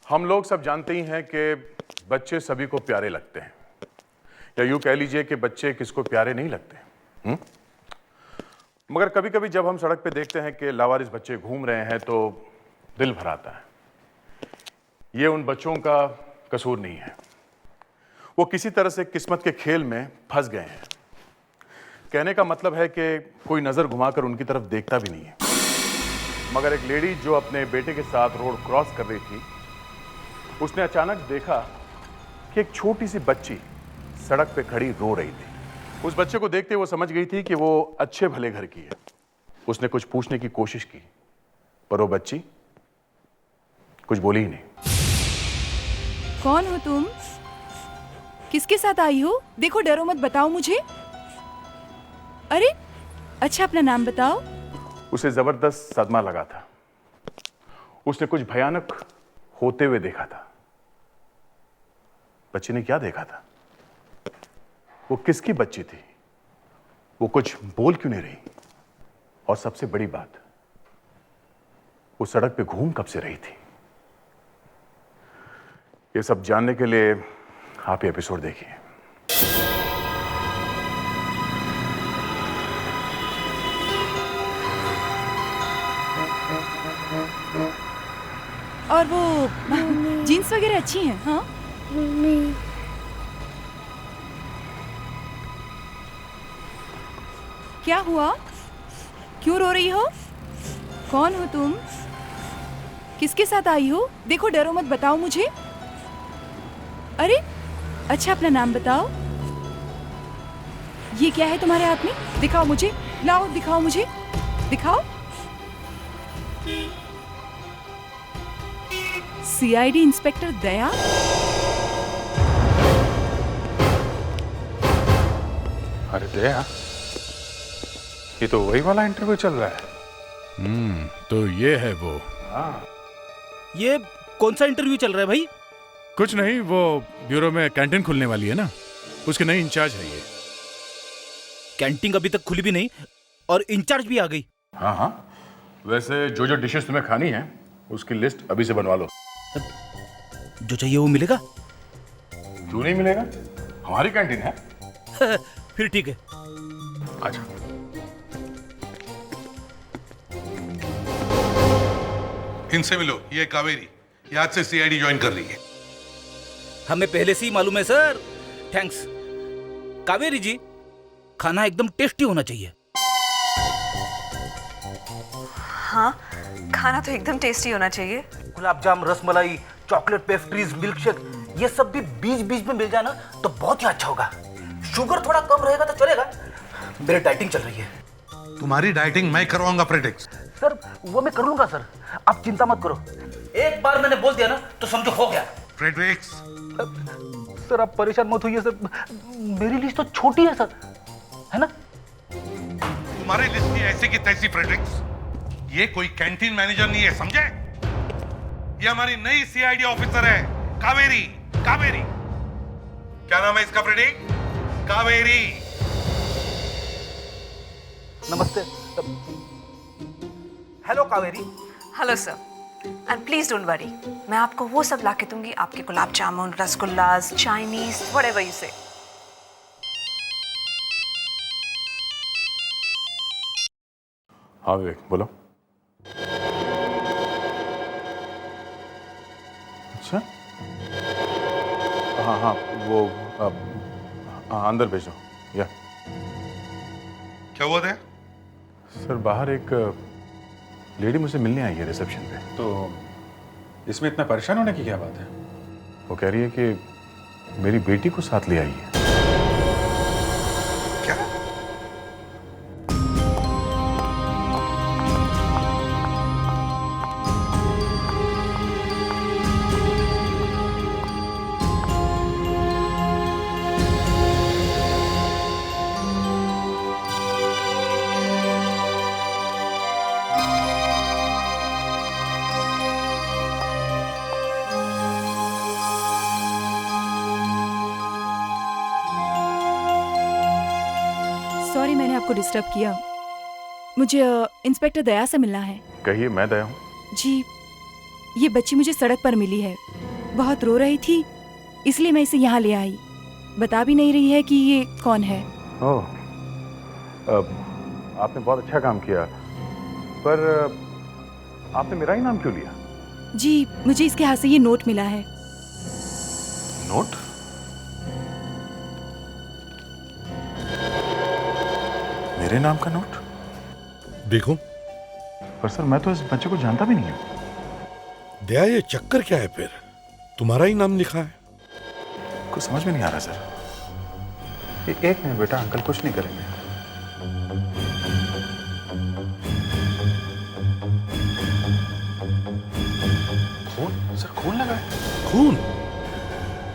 हम लोग सब जानते ही हैं कि बच्चे सभी को प्यारे लगते हैं, या यूं कह लीजिए कि बच्चे किसको प्यारे नहीं लगते। मगर कभी कभी जब हम सड़क पे देखते हैं कि लावारिस बच्चे घूम रहे हैं तो दिल भर आता है। ये उन बच्चों का कसूर नहीं है, वो किसी तरह से किस्मत के खेल में फंस गए हैं। कहने का मतलब है कि कोई नजर घुमाकर उनकी तरफ देखता भी नहीं है। मगर एक लेडी जो अपने बेटे के साथ रोड क्रॉस कर रही थी, उसने अचानक देखा कि एक छोटी सी बच्ची सड़क पे खड़ी रो रही थी। उस बच्चे को देखते वो समझ गई थी कि वो अच्छे भले घर की है। उसने कुछ पूछने की कोशिश की, पर वो बच्ची कुछ बोली ही नहीं। कौन हो तुम? किसके साथ आई हो? देखो, डरो मत, बताओ मुझे। अरे अच्छा, अपना नाम बताओ। उसे जबरदस्त सदमा लगा था। उसने कुछ भयानक होते हुए देखा था। बच्ची ने क्या देखा था? वो किसकी बच्ची थी? वो कुछ बोल क्यों नहीं रही? और सबसे बड़ी बात, वो सड़क पे घूम कब से रही थी? ये सब जानने के लिए आप ये एपिसोड देखिए। और वो जीन्स वगैरह अच्छी हैं? हाँ, क्या हुआ? क्यों रो रही हो? कौन हो तुम? किसके साथ आई हो? देखो, डरो मत, बताओ मुझे। अरे अच्छा, अपना नाम बताओ। ये क्या है तुम्हारे हाथ में? दिखाओ मुझे, लाओ, दिखाओ मुझे, दिखाओ। सीआईडी इंस्पेक्टर दया? अरे दया, ये तो वही वाला इंटरव्यू चल रहा है। तो ये है वो। ये कौन सा इंटरव्यू चल रहा है भाई? कुछ नहीं, वो ब्यूरो में कैंटीन खुलने वाली है ना, उसके नई इंचार्ज है ये। कैंटीन अभी तक खुली भी नहीं और इंचार्ज भी आ गई। हाँ हाँ, वैसे जो जो डिशेस तुम्हें खानी है उसकी लिस्ट अभी से बनवा लो। जो चाहिए वो मिलेगा? क्यों नहीं मिलेगा? हमारी कैंटीन है। फिर ठीक है। अच्छा, इनसे मिलो, ये कावेरी, ये आज से सीआईडी ज्वाइन कर रही है। हमें पहले से ही मालूम है सर। थैंक्स। कावेरी जी, खाना एकदम टेस्टी होना चाहिए। हाँ, खाना तो एकदम टेस्टी होना चाहिए। गुलाब जाम, rasmalai, chocolate pastries, milk shake, ये सब भी बीच बीच में मिल जाए ना तो बहुत ही अच्छा होगा। शुगर थोड़ा कम रहेगा तो चलेगा। मेरी डाइटिंग चल रही है। तुम्हारी डाइटिंग मैं करवाऊंगा प्रेडिक्स। सर वो मैं कर लूंगा सर, आप चिंता मत करो। एक बार मैंने बोल दिया ना तो समझो हो गया। फ्रेडरिक्स, सर आप परेशान मत होइए सर, मेरी लिस्ट तो छोटी है सर, है ना? तुम्हारी लिस्ट की ऐसी की तैसी फ्रेडरिक्स। ये कोई कैंटीन मैनेजर नहीं है, समझे? ये हमारी नई सीआईडी ऑफिसर है, कावेरी। कावेरी, क्या नाम है इसका फ्रेडिक? कावेरी। नमस्ते। Hello Kaveri. Hello sir, and please don't worry, मैं आपको वो सब ला के दूंगी, आपके gulab jamun, rasgullas, Chinese, whatever you से। हाँ विवेक, बोलो। अच्छा, हाँ हाँ, वो हाँ, अंदर भेजो। या क्या हुआ था? सर, बाहर एक लेडी मुझसे मिलने आई है रिसेप्शन पे। तो इसमें इतना परेशान होने की क्या बात है? वो कह रही है कि मेरी बेटी को साथ ले आई है। क्या? सॉरी, मैंने आपको डिस्टर्ब किया। मुझे इंस्पेक्टर दया से मिलना है। कहिए, मैं दया हूँ। जी, ये बच्ची मुझे सड़क पर मिली है। बहुत रो रही थी, इसलिए मैं इसे यहाँ ले आई। बता भी नहीं रही है कि ये कौन है। ओह, आपने बहुत अच्छा काम किया, पर आपने मेरा ही नाम क्यों लिया? जी, मुझे इसके हाथ से ये नोट मिला है। नोट? मेरे नाम का नोट? देखो पर सर, मैं तो इस बच्चे को जानता भी नहीं हूँ। दया, ये चक्कर क्या है फिर? तुम्हारा ही नाम लिखा है। कुछ समझ में नहीं आ रहा सर। एक मिनट बेटा, अंकल कुछ नहीं करेंगे। खून? सर खून लगा है। खून?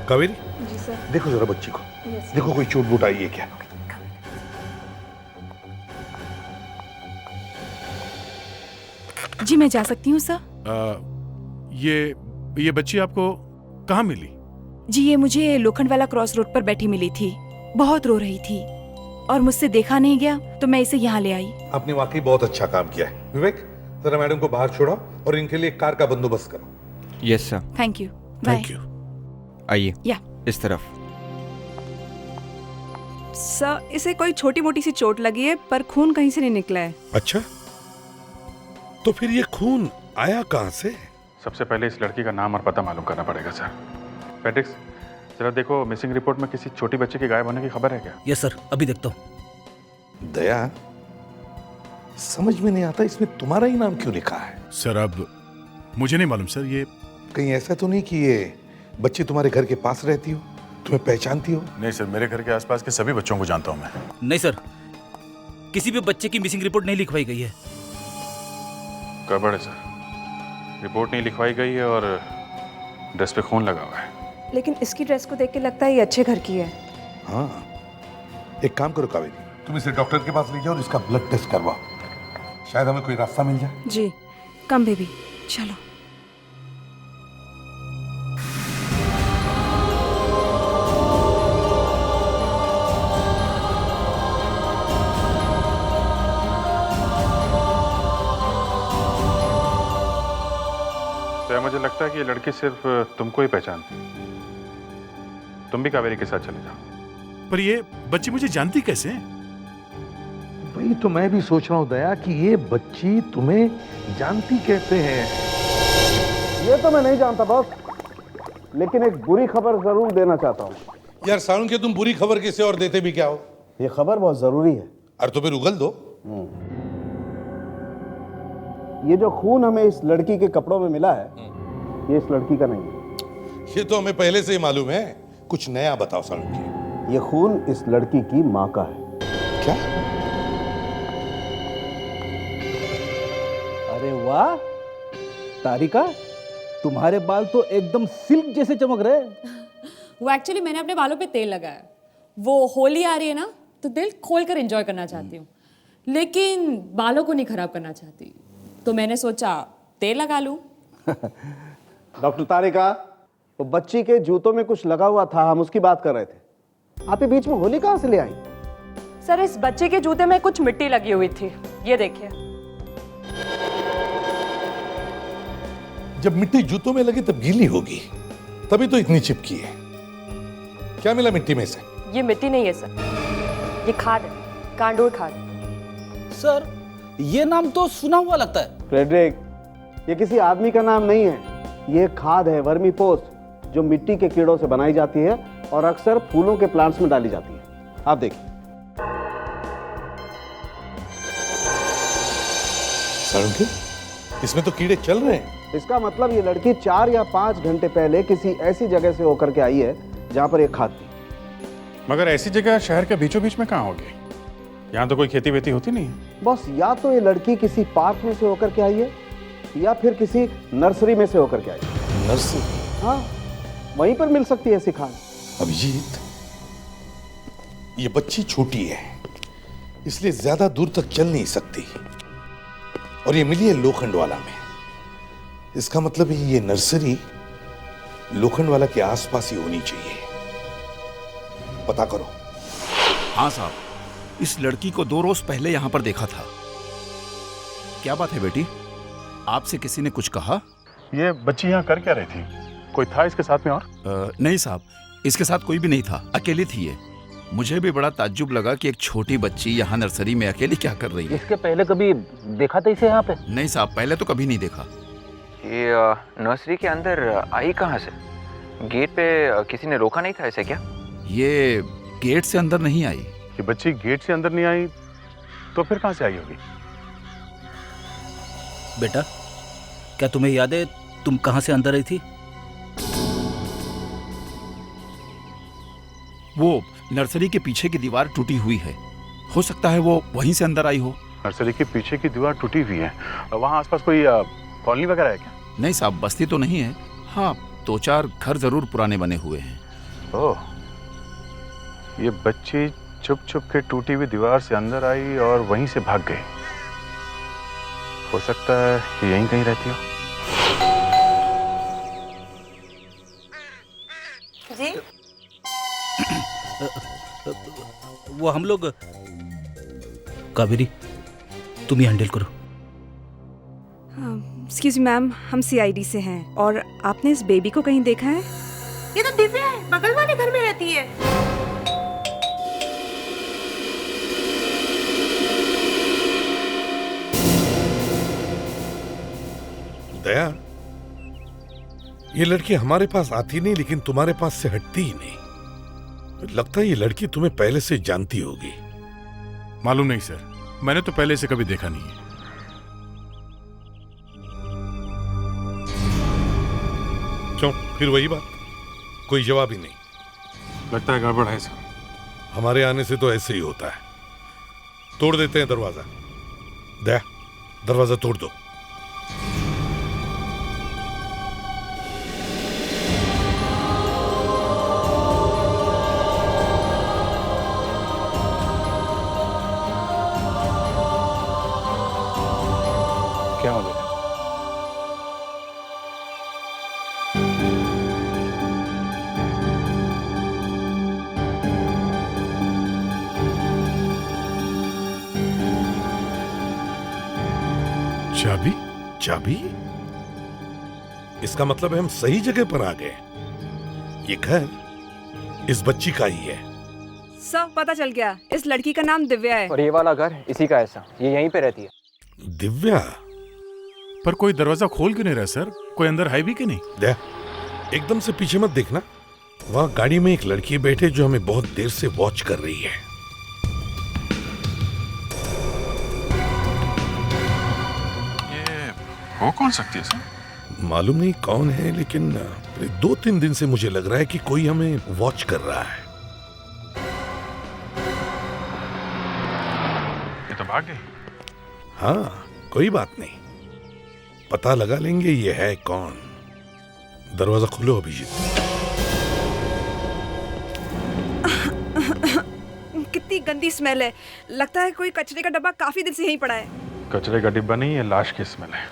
कावेरी, जी सर। देखो जरा बच्ची को। देखो कोई चोट वोट आई है क्या? जी, मैं जा सकती हूँ सर। ये बच्ची आपको कहाँ मिली? जी, ये मुझे लोखंड वाला क्रॉस रोड पर बैठी मिली थी। बहुत रो रही थी और मुझसे देखा नहीं गया, तो मैं इसे यहाँ ले आई। आपने वाकई बहुत अच्छा काम किया है। विवेक, जरा मैडम को बाहर छोड़ो और इनके लिए एक कार का बंदोबस्त करो। Yes sir. Thank you. Bye. Thank you. आइए या इस तरफ। सर, इसे कोई छोटी मोटी सी चोट लगी है, पर खून कहीं से नहीं निकला है। अच्छा, तो फिर ये खून आया कहाँ से? सबसे पहले इस लड़की का नाम और पता मालूम करना पड़ेगा सर। पेट्रिक्स, जरा देखो, मिसिंग रिपोर्ट में किसी छोटी बच्चे के गायब होने की खबर है क्या? यस सर, अभी देखता हूँ। दया, समझ में नहीं आता इसमें तुम्हारा ही नाम क्यों लिखा है? सर, अब मुझे नहीं मालूम सर। ये कहीं ऐसा तो नहीं कि ये बच्ची तुम्हारे घर के पास रहती हो, तुम्हें पहचानती हो? नहीं सर, मेरे घर के आसपास के सभी बच्चों को जानता हूँ मैं। नहीं सर, किसी भी बच्चे की मिसिंग रिपोर्ट नहीं लिखवाई गई है। गड़बड़ है सर, रिपोर्ट नहीं लिखवाई गई है और ड्रेस पे खून लगा हुआ है। लेकिन इसकी ड्रेस को देख के लगता है ये अच्छे घर की है। हाँ, एक काम करो कावेरी, तुम इसे डॉक्टर के पास ले जाओ और इसका ब्लड टेस्ट करवाओ। शायद हमें कोई रास्ता मिल जाए। जी, कम बेबी, चलो। तो मुझे लगता है कि ये लड़की सिर्फ तुमको ही पहचानती है। तुम भी कावेरी के साथ चले जाओ। पर ये बच्ची मुझे जानती कैसे है? वही तो मैं भी सोच रहा हूँ दया कि ये बच्ची तुम्हें जानती कैसे है। ये तो मैं नहीं जानता बॉस, लेकिन एक बुरी खबर जरूर देना चाहता हूँ। यार सारुण के तुम बुरी खबर किसे और देते भी क्या हो? ये खबर बहुत जरूरी है। अरे तो फिर उगल दो। ये जो खून हमें इस लड़की के कपड़ों में मिला है, ये इस लड़की का नहीं है। ये तो हमें पहले से ही मालूम है। कुछ नया बताओ सारुण जी। ये खून इस लड़की की माँ का है। क्या? अरे वाह तारिका, तुम्हारे बाल तो एकदम सिल्क जैसे चमक रहे हैं। वो एक्चुअली मैंने अपने बालों पे तेल लगाया। वो होली आ रही है ना, तो दिल खोल कर एंजॉय करना चाहती हूँ, लेकिन बालों को नहीं खराब करना चाहती, तो मैंने सोचा तेल लगा लूं। डॉक्टर तारिका, वो बच्ची के जूतों में कुछ लगा हुआ था, हम उसकी बात कर रहे थे। आप ये बीच में होली कहाँ से ले आई? सर, इस बच्चे के जूते में कुछ मिट्टी लगी हुई थी, ये देखिए। जब मिट्टी जूतों में लगी तब गीली होगी, तभी तो इतनी चिपकी है। क्या मिला मिट्टी में से? ये मिट्टी नहीं है सर, ये खाद है, कांडोर खाद। सर, ये नाम तो सुना हुआ लगता है। फ्रेडरिक, ये किसी आदमी का नाम नहीं है। ये खाद है, वर्मी पोस्ट, जो मिट्टी के कीड़ों से बनाई जाती है और अक्सर फूलों के प्लांट्स में डाली जाती है। आप देखिए। सारुण जी, इसमें तो कीड़े चल रहे हैं। इसका मतलब ये लड़की 4 या 5 घंटे पहले किसी ऐसी जगह से होकर के आई है जहां पर ये खाद थी। मगर ऐसी जगह शहर के बीचों बीच में कहाँ होगी? यहाँ तो कोई खेती वेती होती नहीं है। बस या तो ये लड़की किसी पार्क में से होकर के आई है या फिर किसी नर्सरी में से होकर के आई है। नर्सरी? हाँ, वहीं पर मिल सकती है ऐसी खाद। अभिजीत, ये बच्ची छोटी है, इसलिए ज्यादा दूर तक चल नहीं सकती, और ये मिली है लोखंडवाला में। इसका मतलब है ये नर्सरी लोखंडवाला के आसपास ही होनी चाहिए। पता करो। हाँ साहब, इस लड़की को 2 रोज पहले यहां पर देखा था। क्या बात है बेटी, आपसे किसी ने कुछ कहा? ये बच्ची यहाँ कर क्या रही थी? कोई था इसके साथ में और? नहीं साहब, इसके साथ कोई भी नहीं था, अकेली थी ये। मुझे भी बड़ा ताज्जुब लगा कि एक छोटी बच्ची यहाँ नर्सरी में अकेली क्या कर रही है। इसके पहले कभी देखा था इसे यहाँ पे? नहीं साहब, पहले तो कभी नहीं देखा। ये नर्सरी के अंदर आई कहाँ से? गेट पे किसी ने रोका नहीं था ऐसे क्या? ये गेट से अंदर नहीं आई। ये बच्ची गेट से अंदर नहीं आई तो फिर कहाँ से आई होगी? बेटा, क्या तुम्हें याद है तुम कहाँ से अंदर आई थी? वो नर्सरी के पीछे की दीवार टूटी हुई है, हो सकता है वो वहीं से अंदर आई हो। नर्सरी के पीछे की दीवार टूटी हुई है, वहाँ आसपास कोई कॉलोनी वगैरह है क्या? नहीं साहब, बस्ती तो नहीं है। हाँ, 2-4 घर जरूर पुराने बने हुए हैं। ओह, ये बच्ची छुप छुप के टूटी हुई दीवार से अंदर आई और वहीं से भाग गई। हो सकता है कि यहीं कहीं रहती हो। जी वो हम लोग, कावेरी तुम ही हैंडल करो। एक्सक्यूज मी मैम, हम सीआईडी से हैं और आपने इस बेबी को कहीं देखा है? ये तो दिव्या है, बगल वाले घर में रहती है। दया, ये लड़की हमारे पास आती नहीं लेकिन तुम्हारे पास से हटती ही नहीं। लगता है ये लड़की तुम्हें पहले से जानती होगी। मालूम नहीं सर, मैंने तो पहले से कभी देखा नहीं है। क्यों, फिर वही बात, कोई जवाब ही नहीं। लगता है गड़बड़ है सर। हमारे आने से तो ऐसे ही होता है। तोड़ देते हैं दरवाजा। दया, दरवाजा तोड़ दो। क्या हो गया? चाबी? चाबी? इसका मतलब है हम सही जगह पर आ गए। ये घर इस बच्ची का ही है। सर पता चल गया, इस लड़की का नाम दिव्या है। और ये वाला घर इसी का ऐसा, ये यहीं पे रहती है। दिव्या? पर कोई दरवाजा खोल क्यों नहीं रहा सर? कोई अंदर है भी कि नहीं? दया, एकदम से पीछे मत देखना। वहां गाड़ी में एक लड़की बैठे जो हमें बहुत देर से वॉच कर रही है। ये हो कौन सकती है सर? मालूम नहीं कौन है, लेकिन 2-3 दिन से मुझे लग रहा है कि कोई हमें वॉच कर रहा है। ये तो भाग गई। हाँ, कोई बात नहीं, पता लगा लेंगे ये है कौन। दरवाजा खोलो अभिजीत। कितनी गंदी स्मेल है, लगता है कोई कचरे का डब्बा काफी दिन से यहीं पड़ा है। कचरे का डिब्बा नहीं, ये लाश की स्मेल है।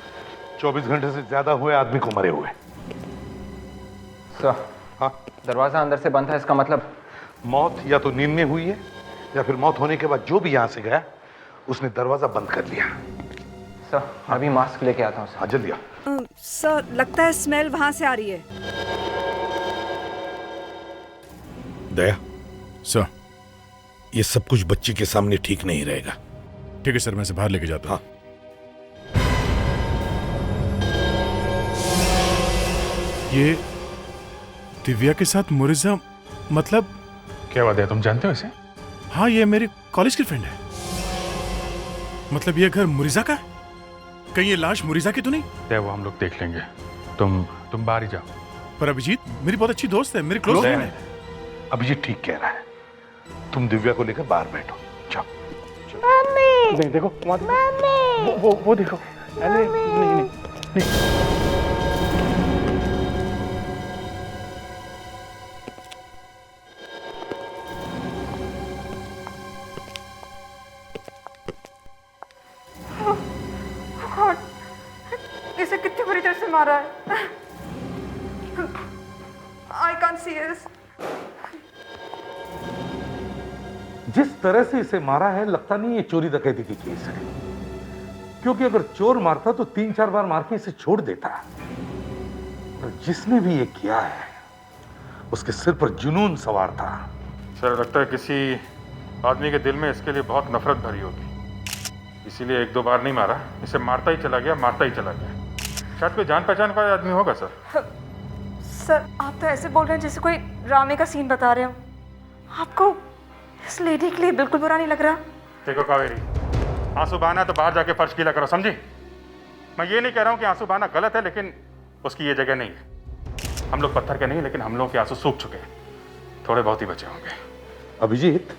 24 घंटे से ज्यादा हुए आदमी को मरे हुए। सर, हाँ, दरवाजा अंदर से बंद है, इसका मतलब मौत या तो नींद में हुई है या फिर मौत होने के बाद जो भी यहाँ से गया उसने दरवाजा बंद कर लिया। सर, अभी मास्क लेके आता हूँ सर। हाँ, जल्दी आ। सर लगता है स्मेल वहां से आ रही है। दया सर। ये सब कुछ बच्ची के सामने ठीक नहीं रहेगा। ठीक है सर, मैं इसे बाहर लेके जाता हूँ। हाँ। ये दिव्या के साथ मुरिजा, मतलब? क्या बात है, तुम जानते हो इसे? हाँ, ये मेरी कॉलेज की फ्रेंड है। मतलब ये घर मुरिजा का है? कहीं ये लाश मुरिजा की तो नहीं? वो हम लोग देख लेंगे, तुम बाहर ही जाओ। पर अभिजीत मेरी बहुत अच्छी दोस्त है, मेरी क्लोज फ्रेंड है। अभिजीत ठीक कह रहा है, तुम दिव्या को लेकर बाहर बैठो। जाओ। नहीं, देखो वो देखो। अरे नहीं। इसे कितनी बुरी तरह से मारा है। I can't see this. जिस तरह से इसे मारा है लगता नहीं ये चोरी डकैती की केस है, क्योंकि अगर चोर मारता तो 3-4 बार मार के इसे छोड़ देता। तो जिसने भी ये किया है उसके सिर पर जुनून सवार था। सर लगता है किसी आदमी के दिल में इसके लिए बहुत नफरत भरी होगी, इसीलिए एक दो बार नहीं मारा, इसे मारता ही चला गया। शायद कोई जान पहचान का आदमी होगा सर। सर आप तो ऐसे बोल रहे हैं जैसे कोई ड्रामे का सीन बता रहे हो। आपको इस लेडी के लिए बिल्कुल बुरा नहीं लग रहा? देखो कावेरी, आंसू बहाना तो बाहर जाके फर्श गीला करो, समझी? मैं ये नहीं कह रहा हूँ कि आंसू बहाना गलत है, लेकिन उसकी ये जगह नहीं है। हम लोग पत्थर के नहीं, लेकिन हम लोगों के आंसू सूख चुके हैं, थोड़े बहुत ही बचे होंगे। अभिजीत,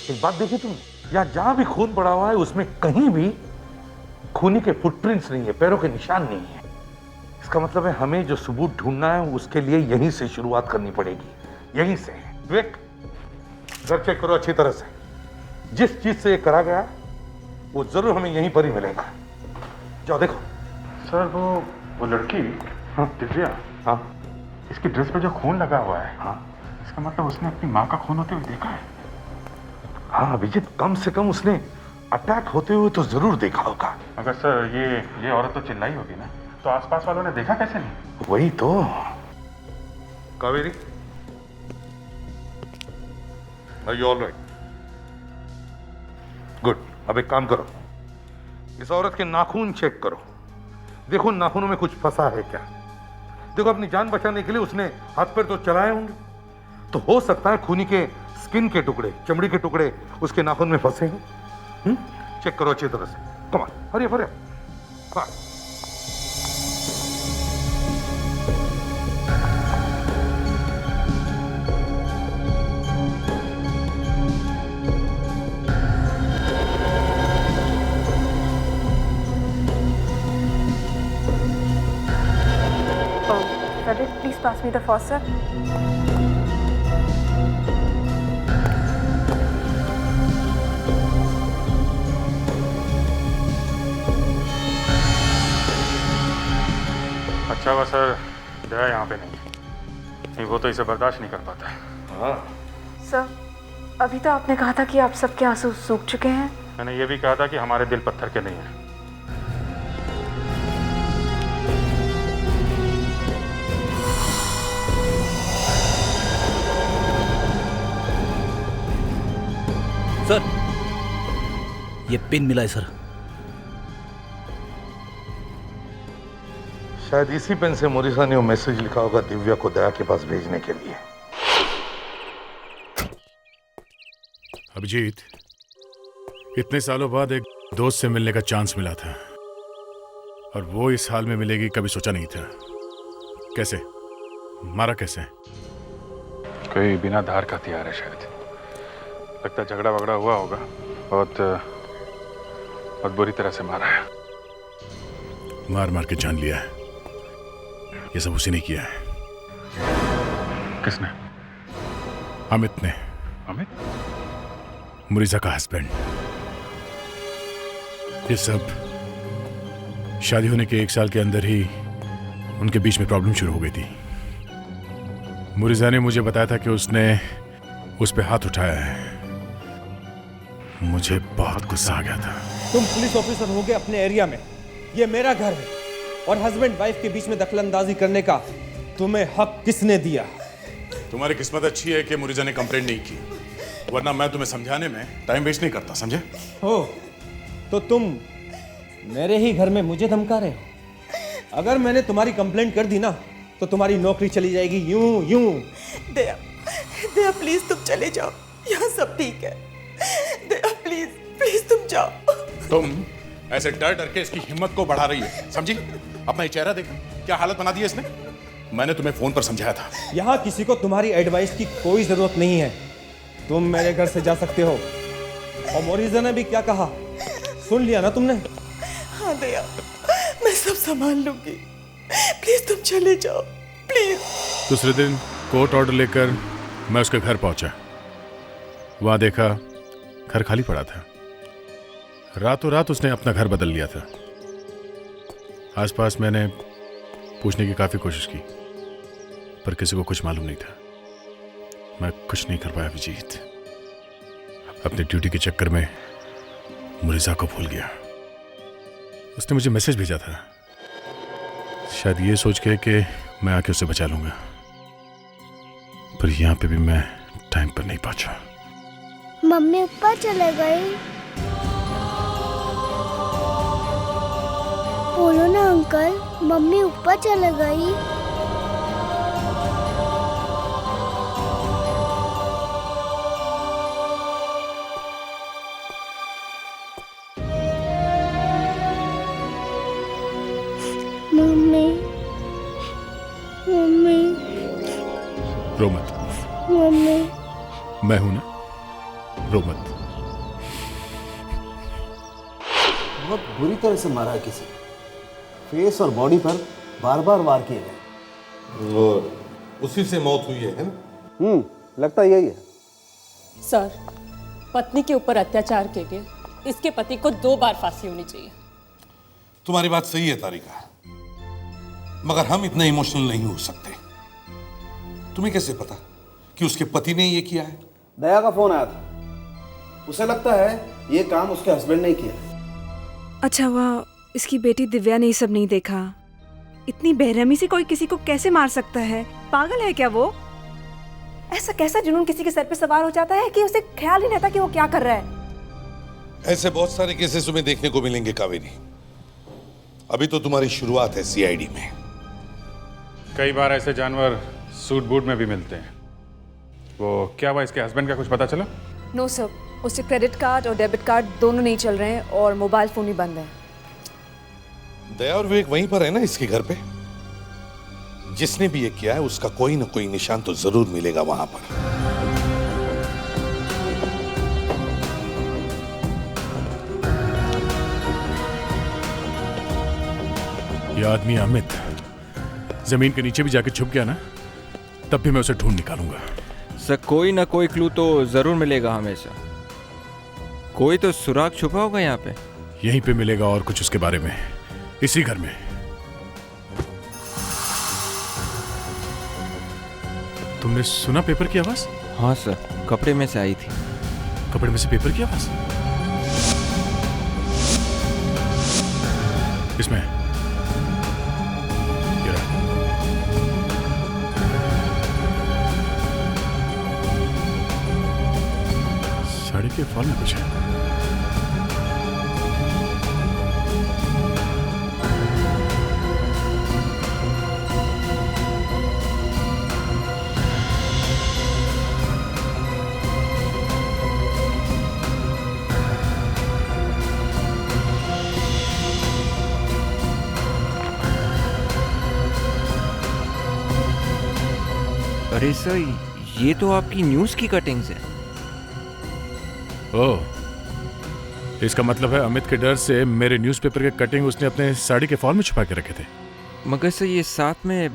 एक बात देखी तुम, यहाँ जहां भी खून पड़ा हुआ है उसमें कहीं भी खूनी के फुटप्रिंट्स नहीं है, पैरों के निशान नहीं है। इसका मतलब है हमें जो सबूत ढूंढना है उसके लिए यहीं से शुरुआत करनी पड़ेगी, यहीं से। विवेक, घर चेक करो अच्छी तरह से, जिस चीज से ये करा गया वो जरूर हमें यहीं पर ही मिलेगा। जाओ देखो। सर वो लड़की, हाँ दिव्या, हाँ इसकी ड्रेस पे जो खून लगा हुआ है, हाँ इसका मतलब उसने अपनी माँ का खून होते हुए देखा है। हाँ अभिजीत, कम से कम उसने अटैक होते हुए तो जरूर देखा होगा। मगर सर ये औरत तो चिल्लाई होगी ना, तो आसपास वालों ने देखा कैसे नहीं? वही तो। Kaveri, are you alright? Good. अब एक काम करो, इस औरत के नाखून चेक करो, देखो नाखूनों में कुछ फंसा है क्या। देखो अपनी जान बचाने के लिए उसने हाथ पैर तो चलाए होंगे, तो हो सकता है खूनी के स्किन के टुकड़े, चमड़ी के टुकड़े उसके नाखून में फंसे हैं। चेक करो अच्छी तरह से। Come on, Hari Hari. हाँ Please pass me the faucet. अच्छा हुआ सर दया यहाँ पे नहीं, वो तो इसे बर्दाश्त नहीं कर पाता है। हाँ सर, अभी तो आपने कहा था कि आप सबके आंसू सूख चुके हैं। मैंने ये भी कहा था कि हमारे दिल पत्थर के नहीं हैं। सर, ये पिन मिला है सर। शायद इसी पेन से मोरिसा ने वो मैसेज लिखा होगा दिव्या को दया के पास भेजने के लिए। अभिजीत, इतने सालों बाद एक दोस्त से मिलने का चांस मिला था, और वो इस हाल में मिलेगी कभी सोचा नहीं था। कैसे मारा? कैसे? कोई बिना धार का हथियार है शायद, लगता है झगड़ा वगड़ा हुआ होगा, बहुत बुरी तरह से मारा है। मार मार के जान लिया है, ये सब उसी ने किया है। किसने? अमित ने। अमित? मुरीजा का हस्बैंड। ये सब शादी होने के 1 साल के अंदर ही उनके बीच में प्रॉब्लम शुरू हो गई थी। मुरीजा ने मुझे बताया था कि उसने उस पे हाथ उठाया है। मुझे बहुत गुस्सा आ गया था। तुम पुलिस ऑफिसर होगे अपने एरिया में, ये मेरा घर है, और हस्बैंड वाइफ के बीच में दखलंदाजी करने का तुम्हें हक किसने दिया? तुम्हारी किस्मत अच्छी है कि मुरीजा ने कंप्लेंट नहीं की, वरना मैं तुम्हें समझाने में टाइम वेस्ट नहीं करता, समझे? हो तो तुम मेरे ही घर में मुझे धमका रहे हो। अगर मैंने तुम्हारी कंप्लेंट कर दी ना तो तुम्हारी नौकरी चली जाएगी यूं यूं। दया, दया प्लीज तुम चले जाओ, यहाँ सब ठीक है। दया प्लीज प्लीज तुम जाओ। तुम ऐसे डर डर के इसकी हिम्मत को बढ़ा रही है, समझी? अपना ये चेहरा देखा, क्या हालत बना दी है इसने। मैंने तुम्हें फोन पर समझाया था। यहाँ किसी को तुम्हारी एडवाइस की कोई जरूरत नहीं है, तुम मेरे घर से जा सकते हो। और मोरिजा ने भी क्या कहा सुन लिया ना तुमने? हाँ दया, मैं सब संभाल लूंगी, प्लीज तुम चले जाओ प्लीज। दूसरे दिन कोर्ट ऑर्डर लेकर मैं उसके घर पहुंचा। वहां देखा घर खाली पड़ा था। रातों रात उसने अपना घर बदल लिया था। आसपास मैंने पूछने की काफी कोशिश की, पर किसी को कुछ मालूम नहीं था। मैं कुछ नहीं कर पाया अभिजीत। अपनी ड्यूटी के चक्कर में मुरीजा को भूल गया। उसने मुझे मैसेज भेजा था, शायद ये सोच के कि मैं आके उसे बचा लूंगा, पर यहाँ पे भी मैं टाइम पर नहीं पहुंचा। मम्मी ऊपर चले गई। बोलो ना अंकल, मम्मी ऊपर चले गई। मम्मी, मम्मी, रो मत, मम्मी। मैं हूं ना, रो मत। बहुत बुरी तरह से मारा है किसी, फेस और बॉडी पर बार बार वार किए गए और उसी से मौत हुई है ना? लगता यही है। सर, पत्नी के ऊपर अत्याचार के लिए इसके पति को 2 बार फांसी होनी चाहिए। तुम्हारी बात सही है तारिका, मगर हम इतने इमोशनल नहीं हो सकते। तुम्हें कैसे पता कि उसके पति ने ये किया है? दया का फोन आया था, उसे लगता है ये काम उसके हस्बैंड ने किया। अच्छा हुआ इसकी बेटी दिव्या ने ये सब नहीं देखा। इतनी बेरहमी से कोई किसी को कैसे मार सकता है? पागल है क्या वो? ऐसा कैसा जुनून किसी के सर पे सवार हो जाता है कि उसे ख्याल ही नहीं रहता कि वो क्या कर रहा है। ऐसे बहुत सारे केसेस तुम्हें देखने को मिलेंगे कावेरी। अभी तो तुम्हारी शुरुआत है सीआईडी में। कई बार ऐसे जानवर सूट बूट में भी मिलते हैं। वो क्या हुआ, इसके हस्बैंड का कुछ पता चला? नो सर, उसके क्रेडिट कार्ड और डेबिट कार्ड दोनों नहीं चल रहे हैं और मोबाइल फोन भी बंद है। दया और विवेक वहीं पर है ना इसके घर पे? जिसने भी ये किया है उसका कोई ना कोई निशान तो जरूर मिलेगा वहां पर। ये आदमी अमित जमीन के नीचे भी जाके छुप गया ना, तब भी मैं उसे ढूंढ निकालूंगा। सर, कोई ना कोई क्लू तो जरूर मिलेगा हमेशा। कोई तो सुराग छुपा होगा यहाँ पे। यहीं पे मिलेगा और कुछ उसके बारे में, इसी घर में। तुमने सुना पेपर की आवाज? हाँ सर, कपड़े में से आई थी। कपड़े में से पेपर की आवाज? इसमें ये रहा। साड़ी के फॉल में कुछ है। अरे सर, ये तो आपकी न्यूज़ की कटिंग्स है। ओह, इसका मतलब है अमित के डर से मेरे न्यूज़पेपर के कटिंग उसने अपने साड़ी के फॉल में छुपा के रखे थे। मगर सर, ये साथ में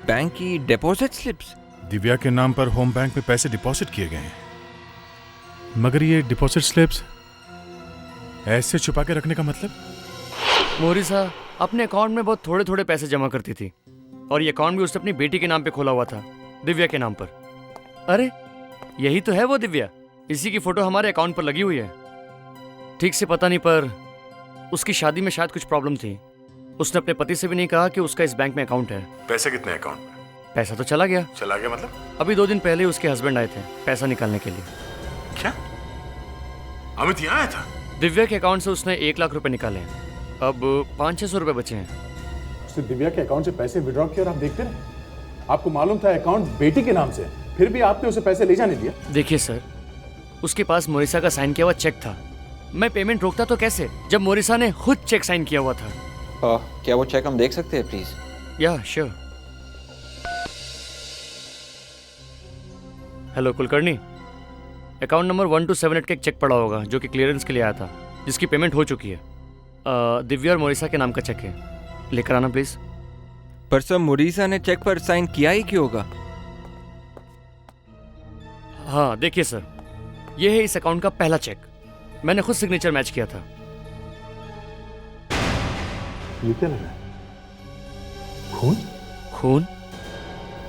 बैंक की डिपॉजिट स्लिप्स। दिव्या के नाम पर होम बैंक में पैसे डिपॉजिट किए गए हैं, मगर ये डिपॉजिट स्लिप्स ऐसे छुपा के रखने का मतलब? मोरिसा अपने अकाउंट में बहुत थोड़े थोड़े पैसे जमा करती थी और ये अकाउंट भी उसने अपनी बेटी के नाम पे खोला हुआ था, दिव्या के नाम पर। अरे यही तो है वो दिव्या, इसी की फोटो हमारे अकाउंट पर लगी हुई है। ठीक से पता नहीं, पर उसकी शादी में शायद कुछ प्रॉब्लम थी। उसने अपने पति से भी नहीं कहा कि उसका इस बैंक में अकाउंट है। पैसे कितने अकाउंट में? पैसा तो चला गया। चला गया मतलब? अभी 2 दिन पहले उसके हस्बैंड आए थे पैसा निकालने के लिए। क्या अमित यहाँ आया था? दिव्या के अकाउंट से उसने 1 लाख रुपए निकाले हैं। अब 500-600 रुपए बचे हैं। उसने दिव्या के अकाउंट से पैसे विड्रॉ किए और आप देखते रहे। आपको मालूम था अकाउंट बेटी के नाम से, फिर भी आपने उसे पैसे ले जाने दिया। देखिए सर, उसके पास मोरिसा का साइन किया हुआ चेक था। मैं पेमेंट रोकता तो कैसे, जब मोरिसा ने खुद चेक साइन किया हुआ था। क्या वो चेक हम देख सकते हैं प्लीज? या sure. Hello Kulkarni, account number 1278 का एक चेक पड़ा होगा जो कि क्लियरेंस के लिए आया था, जिसकी पेमेंट हो चुकी है। दिव्या और मोरिसा के नाम का चेक है, लेकर आना प्लीज। पर सर, मोरिसा ने चेक पर साइन किया ही क्यों होगा? हाँ देखिए सर, ये है इस अकाउंट का पहला चेक। मैंने खुद सिग्नेचर मैच किया था। ये क्या लगा? खून? खून?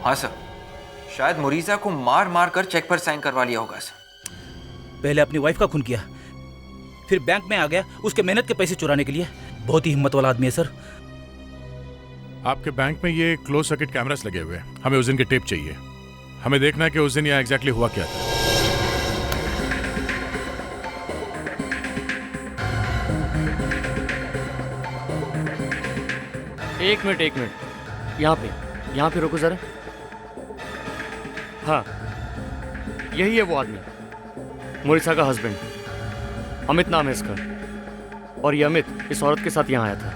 हाँ सर, शायद मोरिसा को मार मार कर चेक पर साइन करवा लिया होगा सर। पहले अपनी वाइफ का खून किया, फिर बैंक में आ गया उसके मेहनत के पैसे चुराने के लिए। बहुत ही हिम्मत वाला आदमी है सर। आपके बैंक में ये क्लोज सर्किट कैमरास लगे हुए हैं, हमें उस दिन के टेप चाहिए। हमें देखना है कि उस दिन यहाँ एग्जैक्टली हुआ क्या था। एक मिनट, यहाँ पे रुको जरा। हाँ, यही है वो आदमी, मोरिसा का हस्बैंड, अमित नाम है इसका। और ये अमित इस औरत के साथ यहाँ आया था।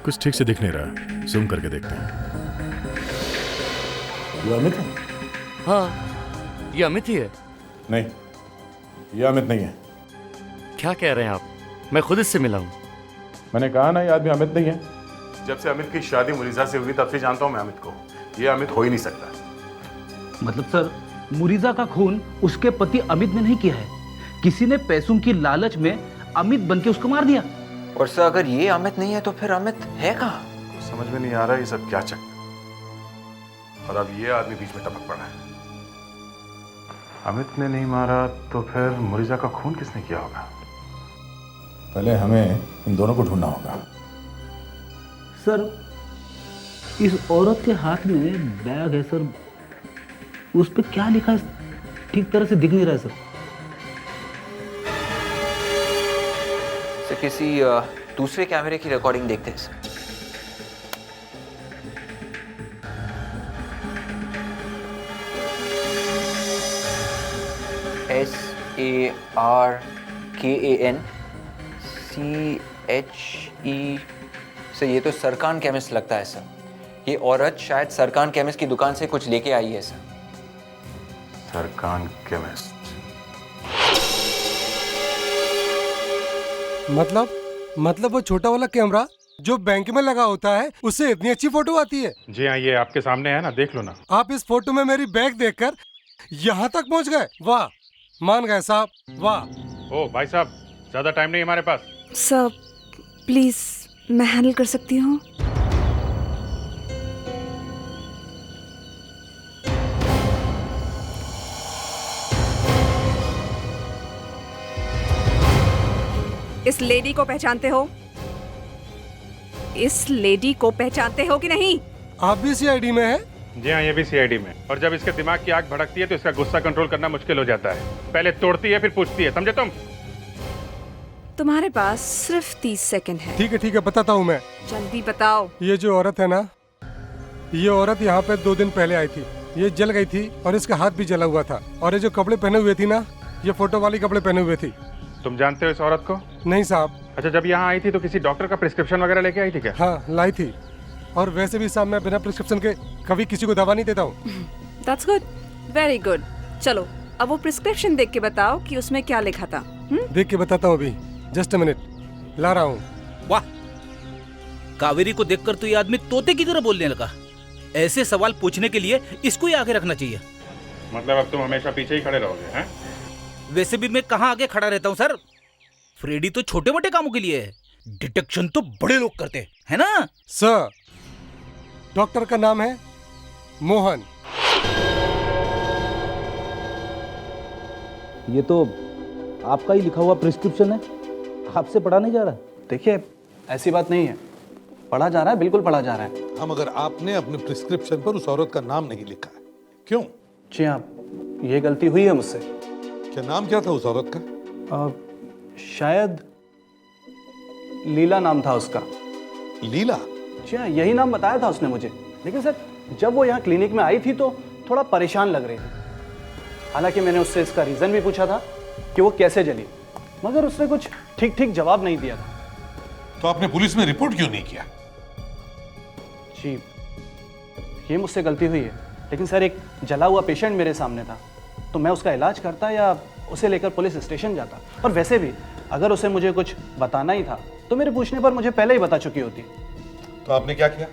कुछ ठीक से दिख नहीं रहा, जूम करके देखते हैं। ये अमित है? हाँ, ये अमित ही है। नहीं, ये अमित नहीं है। क्या कह रहे हैं आप? मैं खुद इससे मिला हूँ। मैंने कहा ना, ये आदमी अमित नहीं है। जब से अमित की शादी मुरीजा से हुई तब से जानता हूँ मैं अमित को। ये अमित हो ही नहीं सकता। मतलब सर, मुरीजा का खून उसके पति अमित ने नहीं किया है, किसी ने पैसों की लालच में अमित बनके उसको मार दिया। और सर अगर ये अमित नहीं है तो फिर अमित है कहाँ? समझ में नहीं आ रहा ये सब क्या चक्कर। और अब ये आदमी बीच में टपक पड़ा है। अमित ने नहीं मारा तो फिर मुरीजा का खून किसने किया होगा? पहले हमें इन दोनों को ढूंढना होगा। सर, इस औरत के हाथ में बैग है सर, उस पर क्या लिखा है ठीक तरह से दिख नहीं रहा है सर। सर किसी दूसरे कैमरे की रिकॉर्डिंग देखते हैं सर। SARKAN सर ये तो सरकान केमिस्ट लगता है सर। ये औरत शायद सरकान केमिस्ट की दुकान से कुछ लेके आई है सर। सरकान केमिस्ट मतलब वो छोटा वाला कैमरा जो बैंक में लगा होता है, उससे इतनी अच्छी फोटो आती है? जी हाँ, ये आपके सामने है ना, देख लो ना। आप इस फोटो में मेरी बैग देखकर यहाँ तक पहुँच गए, वाह, मान गए साहब, वाह। ओ भाई साहब, ज्यादा टाइम नहीं हमारे पास। सर प्लीज, मैं हैंडल कर सकती हूँ। इस लेडी को पहचानते हो? इस लेडी को पहचानते हो कि नहीं? आप भी सीआईडी में है? जी हाँ, ये भी सीआईडी में। और जब इसके दिमाग की आग भड़कती है तो इसका गुस्सा कंट्रोल करना मुश्किल हो जाता है। पहले तोड़ती है फिर पूछती है, समझे तुम? तुम्हारे पास सिर्फ 30 सेकंड है। ठीक है, बताता हूँ मैं। जल्दी बताओ। ये जो औरत है ना, ये औरत यहाँ पे 2 दिन पहले आई थी। ये जल गई थी और इसका हाथ भी जला हुआ था। और ये जो कपड़े पहने हुए थी ना, ये फोटो वाली कपड़े पहने हुए थी। तुम जानते हो इस औरत को? नहीं साहब। अच्छा, जब यहाँ आई थी तो किसी डॉक्टर का प्रिस्क्रिप्शन वगैरह लेके आई थी क्या? हाँ, लाई थी। और वैसे भी साहब, मैं बिना प्रिस्क्रिप्शन के कभी किसी को दवा नहीं देता हूँ। That's good, very good। चलो अब वो प्रिस्क्रिप्शन देख के बताओ कि उसमें क्या लिखा था। देख के बताता हूँ अभी, जस्ट अ मिनट, ला रहा हूँ। वाह, कावेरी को देखकर तो ये आदमी तोते की तरह बोलने लगा। ऐसे सवाल पूछने के लिए इसको ही आगे रखना चाहिए। मतलब अब तुम हमेशा पीछे ही खड़े रहोगे हैं? वैसे भी मैं कहाँ आगे खड़ा रहता हूँ सर। फ्रेडी तो छोटे मोटे कामों के लिए है, डिटेक्शन तो बड़े लोग करते हैं, है ना? सर, डॉक्टर का नाम है मोहन। ये तो आपका ही लिखा हुआ प्रिस्क्रिप्शन है, आपसे पढ़ा नहीं जा रहा। देखिए, ऐसी बात नहीं है, पढ़ा जा रहा है, बिल्कुल पढ़ा जा रहा है। हम मगर आपने अपने प्रिस्क्रिप्शन पर उस औरत का नाम नहीं लिखा है, क्यों? जी हाँ, ये गलती हुई है मुझसे। क्या नाम क्या था उस औरत का? शायद लीला नाम था उसका। लीला? जी हाँ, यही नाम बताया था उसने मुझे। लेकिन सर, जब वो यहाँ क्लिनिक में आई थी तो थोड़ा परेशान लग रही थी। हालांकि मैंने उससे इसका रीज़न भी पूछा था कि वो कैसे जली, मगर उसने कुछ ठीक जवाब नहीं दिया था। तो आपने पुलिस में रिपोर्ट क्यों नहीं किया? जी, ये मुझसे गलती हुई है। लेकिन सर, एक जला हुआ पेशेंट मेरे सामने था, तो मैं उसका इलाज करता या उसे लेकर पुलिस स्टेशन जाता। और वैसे भी अगर उसे मुझे कुछ बताना ही था तो मेरे पूछने पर मुझे पहले ही बता चुकी होती। तो आपने क्या किया?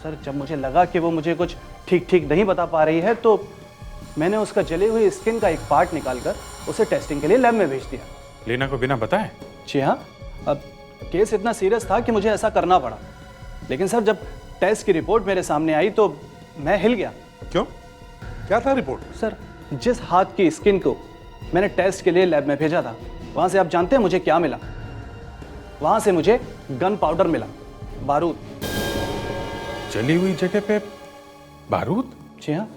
सर, जब मुझे लगा कि वो मुझे कुछ ठीक नहीं बता पा रही है तो मैंने उसका जले हुए स्किन का एक पार्ट निकालकर उसे टेस्टिंग के लिए लैब में भेज दिया। लीना को बिना बताए? जी हाँ, अब केस इतना सीरियस था कि मुझे ऐसा करना पड़ा। लेकिन सर, जब टेस्ट की रिपोर्ट मेरे सामने आई तो मैं हिल गया। क्यों? क्या था रिपोर्ट? सर, जिस हाथ की स्किन को मैंने टेस्ट के लिए लैब में भेजा था, वहाँ से आप जानते हैं मुझे क्या मिला? वहां से मुझे गन पाउडर मिला, बारूद। जली हुई जगह पे बारूद? जी हाँ।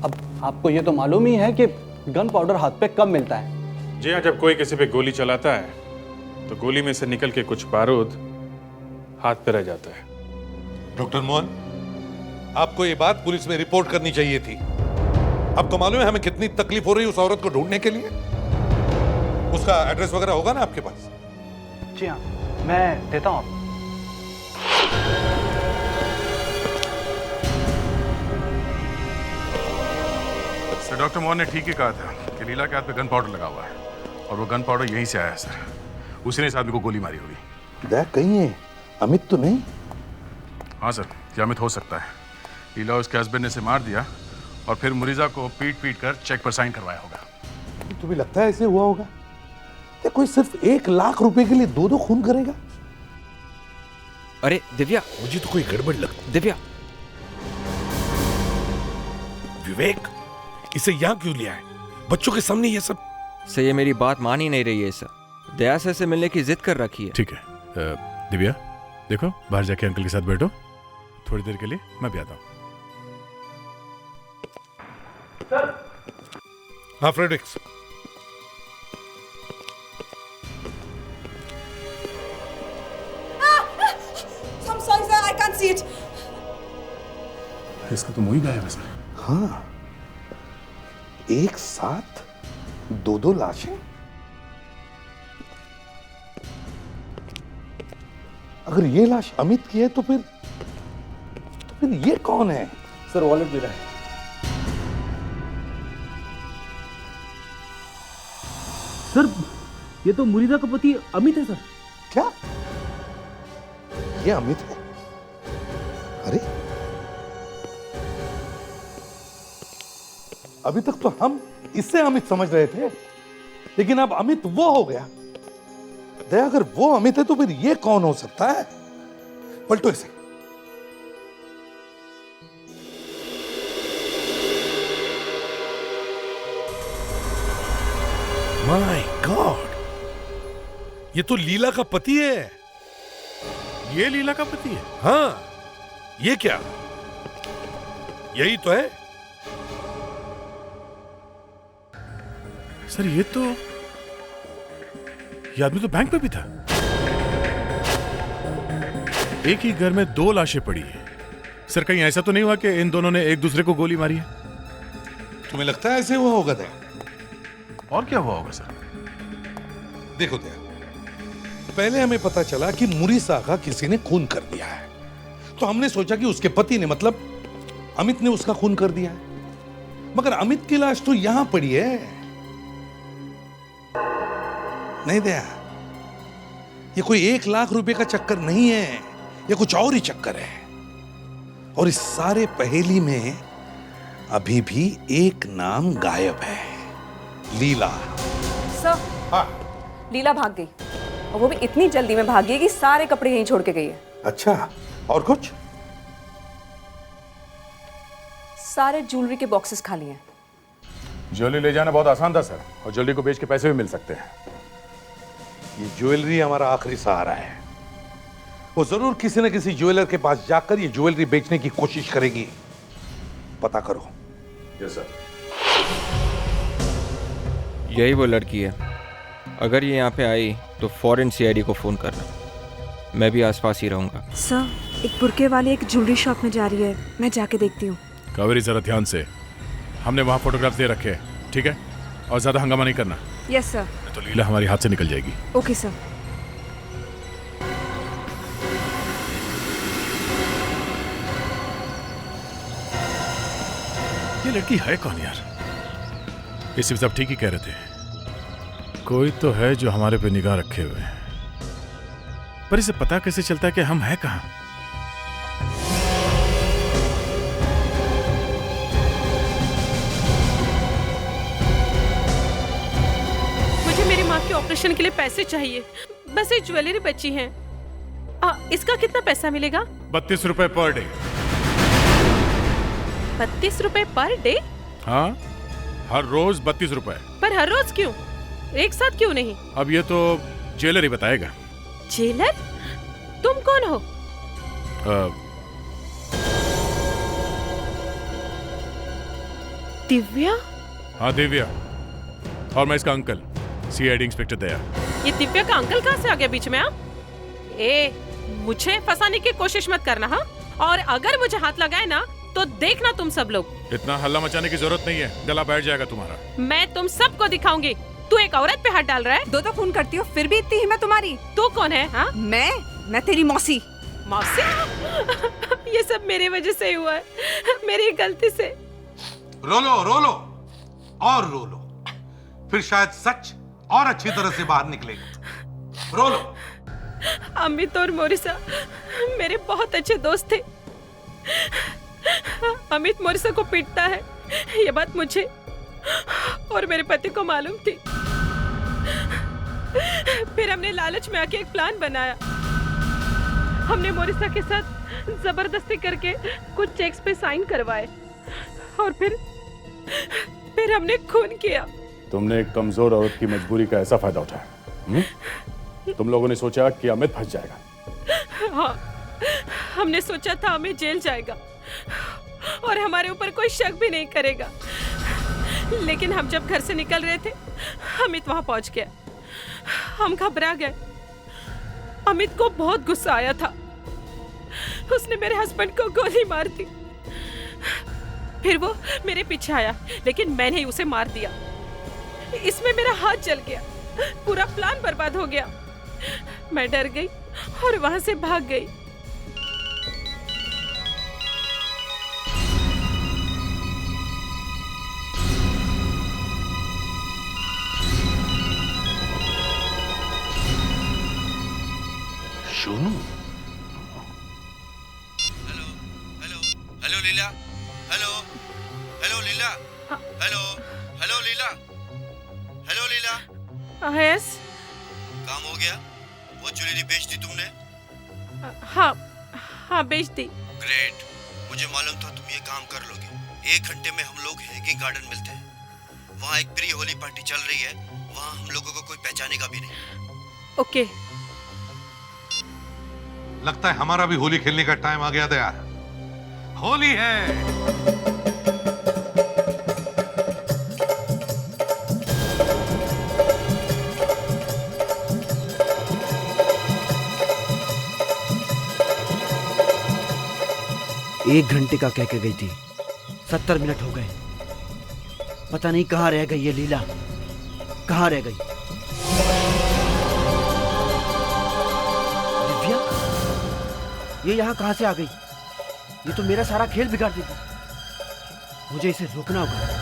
अब आपको ये तो मालूम ही है कि गन पाउडर हाथ पे कब मिलता है। जी हाँ, जब कोई किसी पे गोली चलाता है तो गोली में से निकल के कुछ बारूद हाथ पे रह जाता है। डॉक्टर मोहन, आपको ये बात पुलिस में रिपोर्ट करनी चाहिए थी। अब तो मालूम है हमें कितनी तकलीफ हो रही है उस औरत को ढूंढने के लिए। उसका एड्रेस वगैरह होगा ना आपके पास? जी हाँ, मैं देता हूँ आपको। सर, डॉक्टर मोहन ने ठीक ही कहा था कि लीला के हाथ पे गन पाउडर लगा हुआ है और वो गन पाउडर यहीं से आया है सर। उसी ने इस आदमी को गोली मारी होगी। देख कहीं है अमित तो नहीं? हाँ सर, ये अमित हो सकता है। लीला उसके हस्बैंड ने इसे मार दिया और फिर मुरीजा को पीट पीट कर चेक पर साइन करवाया होगा। तुम्हें लगता है ऐसे हुआ होगा? क्या कोई सिर्फ 1 लाख रुपए के लिए 2 खून करेगा? अरे दिव्या, मुझे तो कोई गड़बड़ लगती। दिव्या, विवेक, इसे यहाँ क्यों लिया है? बच्चों के सामने ये सब? सर, ये मेरी बात मान ही नहीं रही है सर। दया सर से मिलने की जिद कर रखी है। ठीक है दिव्या, देखो बाहर जाके अंकल के साथ बैठो थोड़ी देर के लिए, मैं भी आता हूँ। हाँ Fredericks, I'm sorry sir, I can't see it. इसका तो मुंह ही गायब है सर। हाँ, एक साथ 2 लाशें? अगर ये लाश अमित की है तो फिर ये कौन है? सर, वॉलेट भी रहा है। सर, ये तो मुरीदा का पति अमित है सर। क्या? ये अमित है? अरे, अभी तक तो हम इससे अमित समझ रहे थे, लेकिन अब अमित वो हो गया। दया, अगर वो अमित है तो फिर ये कौन हो सकता है? पलटो इसे। माय गॉड, ये तो लीला का पति है। ये लीला का पति है? हाँ, ये क्या? यही तो है। सर, ये आदमी तो बैंक में भी था। एक ही घर में 2 लाशें पड़ी है। सर, कहीं ऐसा तो नहीं हुआ कि इन दोनों ने एक दूसरे को गोली मारी है? तुम्हें लगता है ऐसे हुआ होगा दया? और क्या हुआ होगा सर? देखो दया, पहले हमें पता चला कि मुरीसा का किसी ने खून कर दिया है, तो हमने सोचा कि उसके पति ने, मतलब अमित ने उसका खून कर दिया है। मगर अमित की लाश तो यहां पड़ी है। नहीं दया, ये कोई 1 लाख रुपए का चक्कर नहीं है, ये कुछ और ही चक्कर है। और इस सारे पहेली में अभी भी एक नाम गायब है, लीला। सर, हाँ, लीला भाग गई, और वो भी इतनी जल्दी में भाग गई कि सारे कपड़े यहीं छोड़ के गई है। अच्छा, और कुछ? सारे ज्वेलरी के बॉक्सेस खाली हैं। ज्वेलरी ले जाना बहुत आसान था सर, और ज्वेलरी को बेच के पैसे भी मिल सकते हैं। ये ज्वेलरी हमारा आखिरी सहारा है। वो जरूर किसी न किसी ज्वेलर के पास जाकर ये ज्वेलरी बेचने की कोशिश करेगी। पता करो। Yes sir. यही वो लड़की है। अगर ये यहाँ पे आई तो फौरन सीआईडी को फोन करना। मैं भी आसपास ही रहूंगा। सर, एक बुरके वाली एक ज्वेलरी शॉप में जा रही है, मैं जाके देखती हूँ। कावेरी, जरा ध्यान से, हमने वहाँ फोटोग्राफ दे रखे हैं, ठीक है? और ज्यादा हंगामा नहीं करना। Yes sir. तो लीला हमारी हाथ से निकल जाएगी। Okay sir. ये लड़की है कौन यार? ये सिर्फ सब ठीक ही कह रहे थे। कोई तो है जो हमारे पे निगाह रखे हुए है, पर इसे पता कैसे चलता है कि हम हैं कहां? मुझे मेरी माँ के ऑपरेशन के लिए पैसे चाहिए। बस ये ज्वेलरी बची है। इसका कितना पैसा मिलेगा? 32 रुपए पर डे। 32 रुपए पर डे? हाँ, हर रोज 32 रुपए। पर हर रोज क्यों? एक साथ क्यों नहीं? अब ये तो ज्वेलरी बताएगा। जेलर? तुम कौन हो? दिव्या? हाँ दिव्या, और मैं इसका अंकल सीआईडी इंस्पेक्टर दया। ये दिव्या का अंकल कहाँ से आ गया बीच में? मुझे फंसाने की कोशिश मत करना हाँ, और अगर मुझे हाथ लगाए ना तो देखना तुम सब लोग। इतना हल्ला मचाने की जरूरत नहीं है, गला बैठ जाएगा तुम्हारा। मैं तुम सबको दिखाऊंगी। तू एक औरत पे हाथ डाल रहा है। दो फोन करती हो फिर भी इतनी हिम्मत तुम्हारी। तू कौन है? हाँ मैं तेरी मौसी। मौसी? ये सब मेरी वजह से ही हुआ है, मेरी गलती से। रो लो और रो लो, फिर शायद सच और अच्छी तरह से बाहर निकलेगा। रो लो। अमित और मोरिसा मेरे बहुत अच्छे दोस्त थे। अमित मोरिसा को पीटता है, ये बात मुझे और मेरे पति को मालूम थी। फिर हमने लालच में आके एक प्लान बनाया। हमने मोरिसा के साथ जबरदस्ती करके कुछ चेक्स पे साइन करवाए और फिर हमने खून किया। तुमने एक कमजोर औरत की मजबूरी का ऐसा फायदा उठाया। तुम लोगों ने सोचा कि अमित फंस जाएगा। हाँ, हमने सोचा था अमित जेल जाएगा और हमारे ऊपर कोई शक भी नहीं करेगा। लेकिन हम जब घर से निकल रहे थे, अमित वहां पहुंच गया। हम घबरा गए। अमित को बहुत गुस्सा आया था। उसने मेरे हस्बैंड को गोली मार दी। फिर वो मेरे पीछे आया, लेकिन मैंने ही उसे मार दिया। इसमें मेरा हाथ जल गया, पूरा प्लान बर्बाद हो गया। मैं डर गई और वहां से भाग गई। सोनू। हेलो लीला। हेलो लीला। हेलो लीला। हेलो लीला। यस। काम हो गया? वो ज्वेलरी बेच दी तुमने? हाँ बेच दी। ग्रेट, मुझे मालूम था तुम ये काम कर लोगे। 1 घंटे में हम लोग हैगिंग गार्डन मिलते हैं। वहाँ एक प्री होली पार्टी चल रही है, वहाँ हम लोगों को कोई पहचानेगा भी नहीं। ओके। लगता है हमारा भी होली खेलने का टाइम आ गया था यार। होली है। एक घंटे का कह के गई थी, 70 मिनट हो गए। पता नहीं कहाँ रह गई ये लीला, कहाँ रह गई? दिव्या, ये यहाँ कहाँ से आ गई? ये तो मेरा सारा खेल बिगाड़ देगी। मुझे इसे रोकना होगा।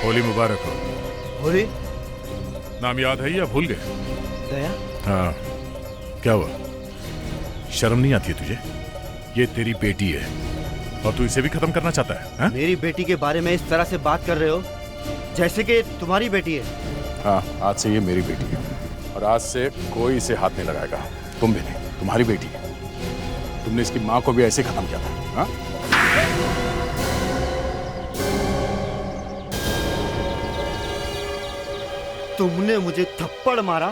होली मुबारक हो। होली? नाम याद है या भूल गए? दया? हाँ, क्या हुआ? शर्म नहीं आती है तुझे? ये तेरी बेटी है और तू इसे भी खत्म करना चाहता है? हाँ? मेरी बेटी के बारे में इस तरह से बात कर रहे हो जैसे कि तुम्हारी बेटी है। हाँ, आज से ये मेरी बेटी है और आज से कोई इसे हाथ नहीं लगाएगा। तुम भी नहीं, तुम्हारी बेटी है। तुमने इसकी माँ को भी ऐसे खत्म किया था। हाँ? तुमने मुझे थप्पड़ मारा?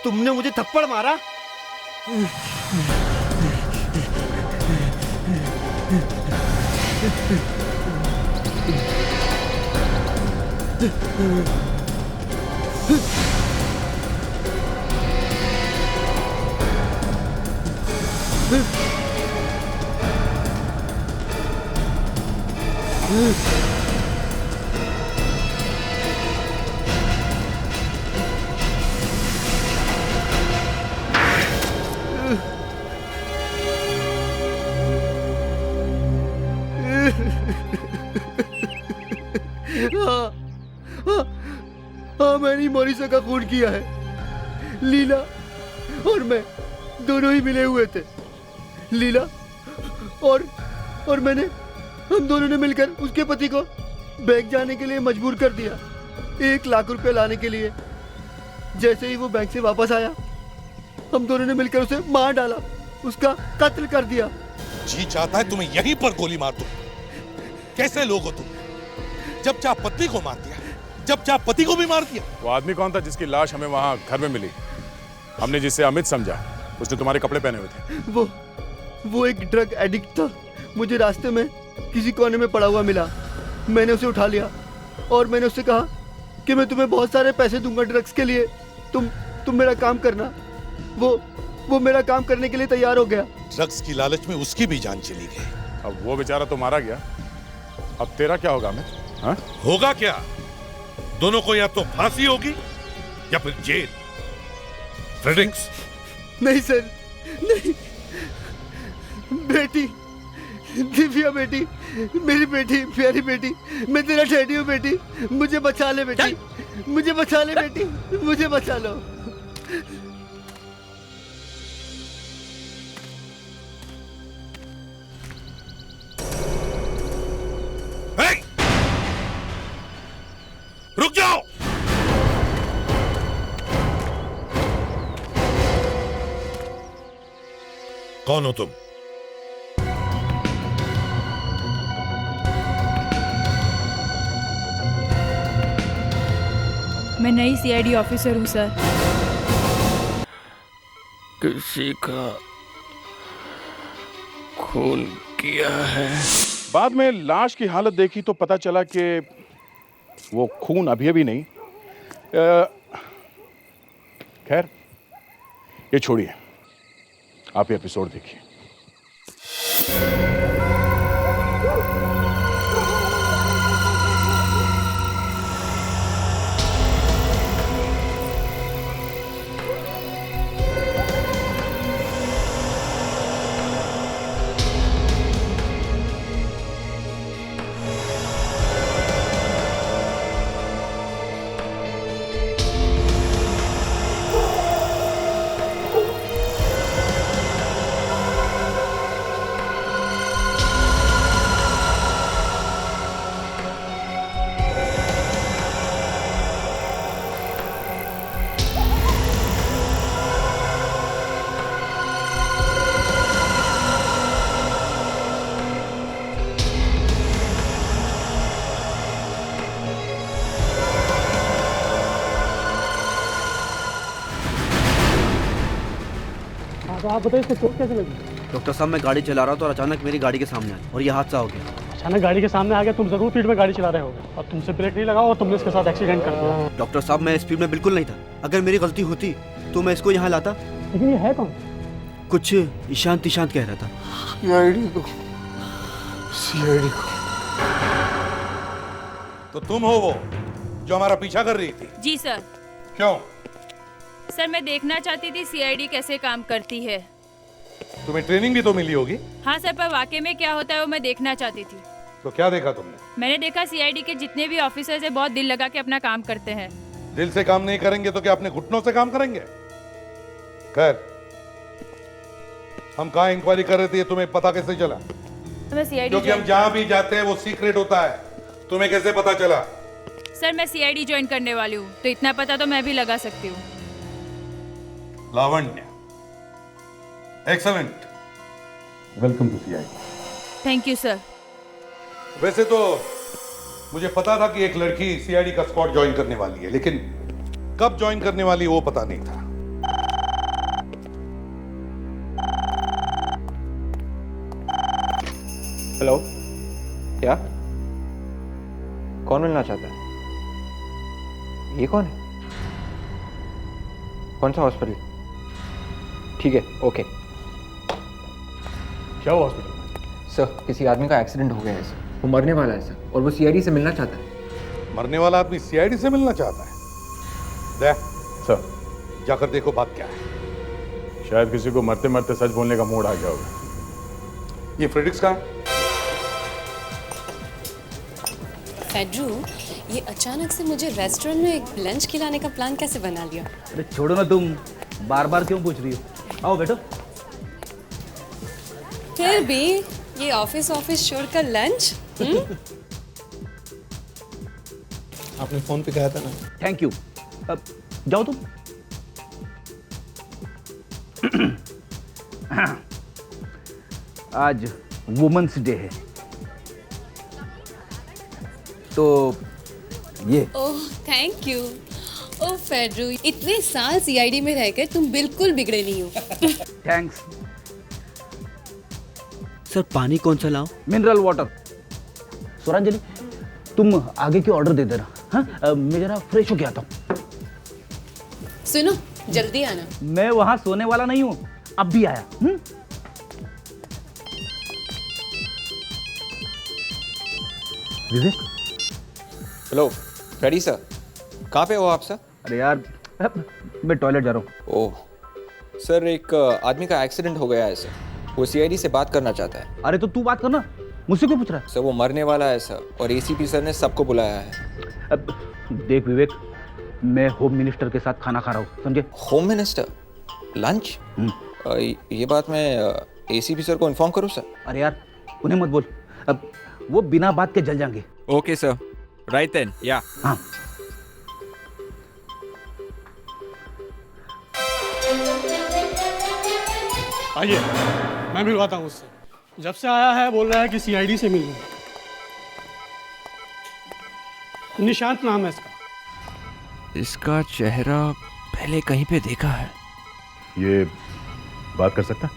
तुमने मुझे थप्पड़ मारा? हाँ, मैंने मोरिसा का खून किया है। लीला और मैं दोनों ही मिले हुए थे। लीला और मैंने, हम दोनों ने मिलकर उसके पति को बैंक जाने के लिए मजबूर कर दिया, 1 लाख रुपए लाने के लिए। जैसे ही वो बैंक से वापस आया, हम दोनों ने मिलकर उसे मार डाला, उसका कत्ल कर दिया। जी चाहता है तुम्हें यहीं पर गोली मार दूं। कैसे लोग हो तुम? जब चाह पत्नी को मार दिया, जब चाह पति को भी मार दिया। वो आदमी कौन था जिसकी लाश हमें वहां घर में मिली? हमने जिसे अमित समझा, उसने तुम्हारे कपड़े पहने हुए थे। वो एक ड्रग एडिक्ट था। मुझे रास्ते में किसी कोने में पड़ा हुआ मिला। मैंने उसे उठा लिया और मैंने उससे कहा कि मैं तुम्हें बहुत सारे पैसे दूंगा ड्रग्स के लिए, तुम मेरा काम करना। वो मेरा काम करने के लिए तैयार हो गया। ड्रग्स की लालच में उसकी भी जान चली गई। अब वो बेचारा तो मारा गया, अब तेरा क्या होगा अमित? हाँ? होगा क्या? दोनों को या तो फांसी होगी या फिर जेल। फ्रेडरिक्स। नहीं सर, नहीं। बेटी, दिव्या बेटी, मेरी बेटी, प्यारी बेटी, मैं तेरा डैडी हूँ बेटी, मुझे बचा ले बेटी, मुझे बचा ले बेटी, मुझे बचा लो। रुक जाओ। कौन हो तुम? मैं नई सीआईडी ऑफिसर हूँ सर। किसी का खून किया है। बाद में लाश की हालत देखी तो पता चला कि वो खून अभी नहीं। खैर, ये छोड़िए, आप ये एपिसोड देखिए। तो आप बताइए इसको चोट कैसे लगी? डॉक्टर साहब, मैं गाड़ी चला रहा था और अचानक मेरी गाड़ी के सामने आई और ये हादसा हो गया। अचानक गाड़ी के सामने आ गया, तुम जरूर स्पीड में गाड़ी चला रहे होगे और तुमसे ब्रेक नहीं लगा और तुमने इसके साथ एक्सीडेंट कर दिया। डॉक्टर साहब, मैं स्पीड में बिल्कुल नहीं था। अगर मेरी गलती होती तो मैं इसको यहाँ लाता। लेकिन ये है कौन? कुछ ईशांत कह रहा था। सीआईडी को। तो तुम हो वो जो हमारा पीछा कर रही थी? जी सर। क्यों? सर, मैं देखना चाहती थी सीआईडी कैसे काम करती है। तुम्हें ट्रेनिंग भी तो मिली होगी। हाँ सर, पर वाकई में क्या होता है वो मैं देखना चाहती थी। तो क्या देखा तुमने? मैंने देखा सीआईडी के जितने भी ऑफिसर्स हैं बहुत दिल लगा के अपना काम करते हैं। दिल से काम नहीं करेंगे तो क्या अपने घुटनों से काम करेंगे? खैर, हम कहाँ इंक्वायरी कर रहे थे, तुम्हें पता कैसे चला? मैं सीआईडी, क्योंकि हम जहाँ भी जाते हैं वो सीक्रेट होता है। तुम्हें कैसे पता चला? सर, मैं सीआईडी ज्वाइन करने वाली हूँ तो इतना पता तो मैं भी लगा सकती हूँ। Lavanya, excellent, welcome to CID. Thank you sir. वैसे तो मुझे पता था कि एक लड़की सीआईडी का स्क्वाड ज्वाइन करने वाली है, लेकिन कब ज्वाइन करने वाली वो पता नहीं था। हेलो, क्या? कौन मिलना चाहता है? ये कौन है? कौन सा हॉस्पिटल? ठीक है, ओके। क्या हुआ हॉस्पिटल में? सर, किसी आदमी का एक्सीडेंट हो गया है सर। वो मरने वाला है सर, और वो सीआईडी से मिलना चाहता है। मरने वाला आदमी सीआईडी से मिलना चाहता है? देख सर, जाकर देखो बात क्या है। शायद किसी को मरते मरते सच बोलने का मूड आ गया होगा। ये फ्रेडरिक्स कहाँ है? फेड्रू, ये अचानक से मुझे रेस्टोरेंट में लंच खिलाने का प्लान कैसे बना लिया? अरे छोड़ो ना तुम, बार बार क्यों पूछ रही हो? आओ बैठो। फिर भी ये ऑफिस छोड़कर लंच? आपने फोन पे कहा था ना। Thank you. अब जाओ तुम। आज वुमेन्स डे है, तो ये। Oh thank you. ओह फेड्रू, इतने साल सीआईडी में रहकर तुम बिल्कुल बिगड़े नहीं हो। थैंक्स। सर पानी कौन सा लाओ? Mineral water. स्वरांजलि, तुम आगे की ऑर्डर दे देना। हाँ, मैं जरा फ्रेश होके आता हूँ। सुनो, जल्दी आना। मैं वहां सोने वाला नहीं हूँ, अब भी आया। विवेक। हेलो फ्रेडी सर, कहाँ पे हो आप सर? अरे यार, मैं टॉयलेट जा रहा हूँ। ओह सर, एक आदमी का एक्सीडेंट हो गया है सर, वो सीआईडी से बात करना चाहता है। अरे तो तू बात करना, मुझसे क्यों पूछ रहा है? सर वो मरने वाला है सर, और एसीपी सर ने सबको बुलाया है। अब देख विवेक, मैं होम मिनिस्टर के साथ खाना खा रहा हूँ, समझे? Home minister lunch? ये बात मैं एसीपी सर को इन्फॉर्म करूँ सर? अरे यार उन्हें मत बोल, अब वो बिना बात के जल जाएंगे। ओके सर, राइट देन, या। हाँ। आइए, मैं मिलवाता हूँ उससे। जब से आया है बोल रहा है कि सीआईडी से मिलूं। निशांत नाम है इसका। इसका चेहरा पहले कहीं पे देखा है। ये बात कर सकता?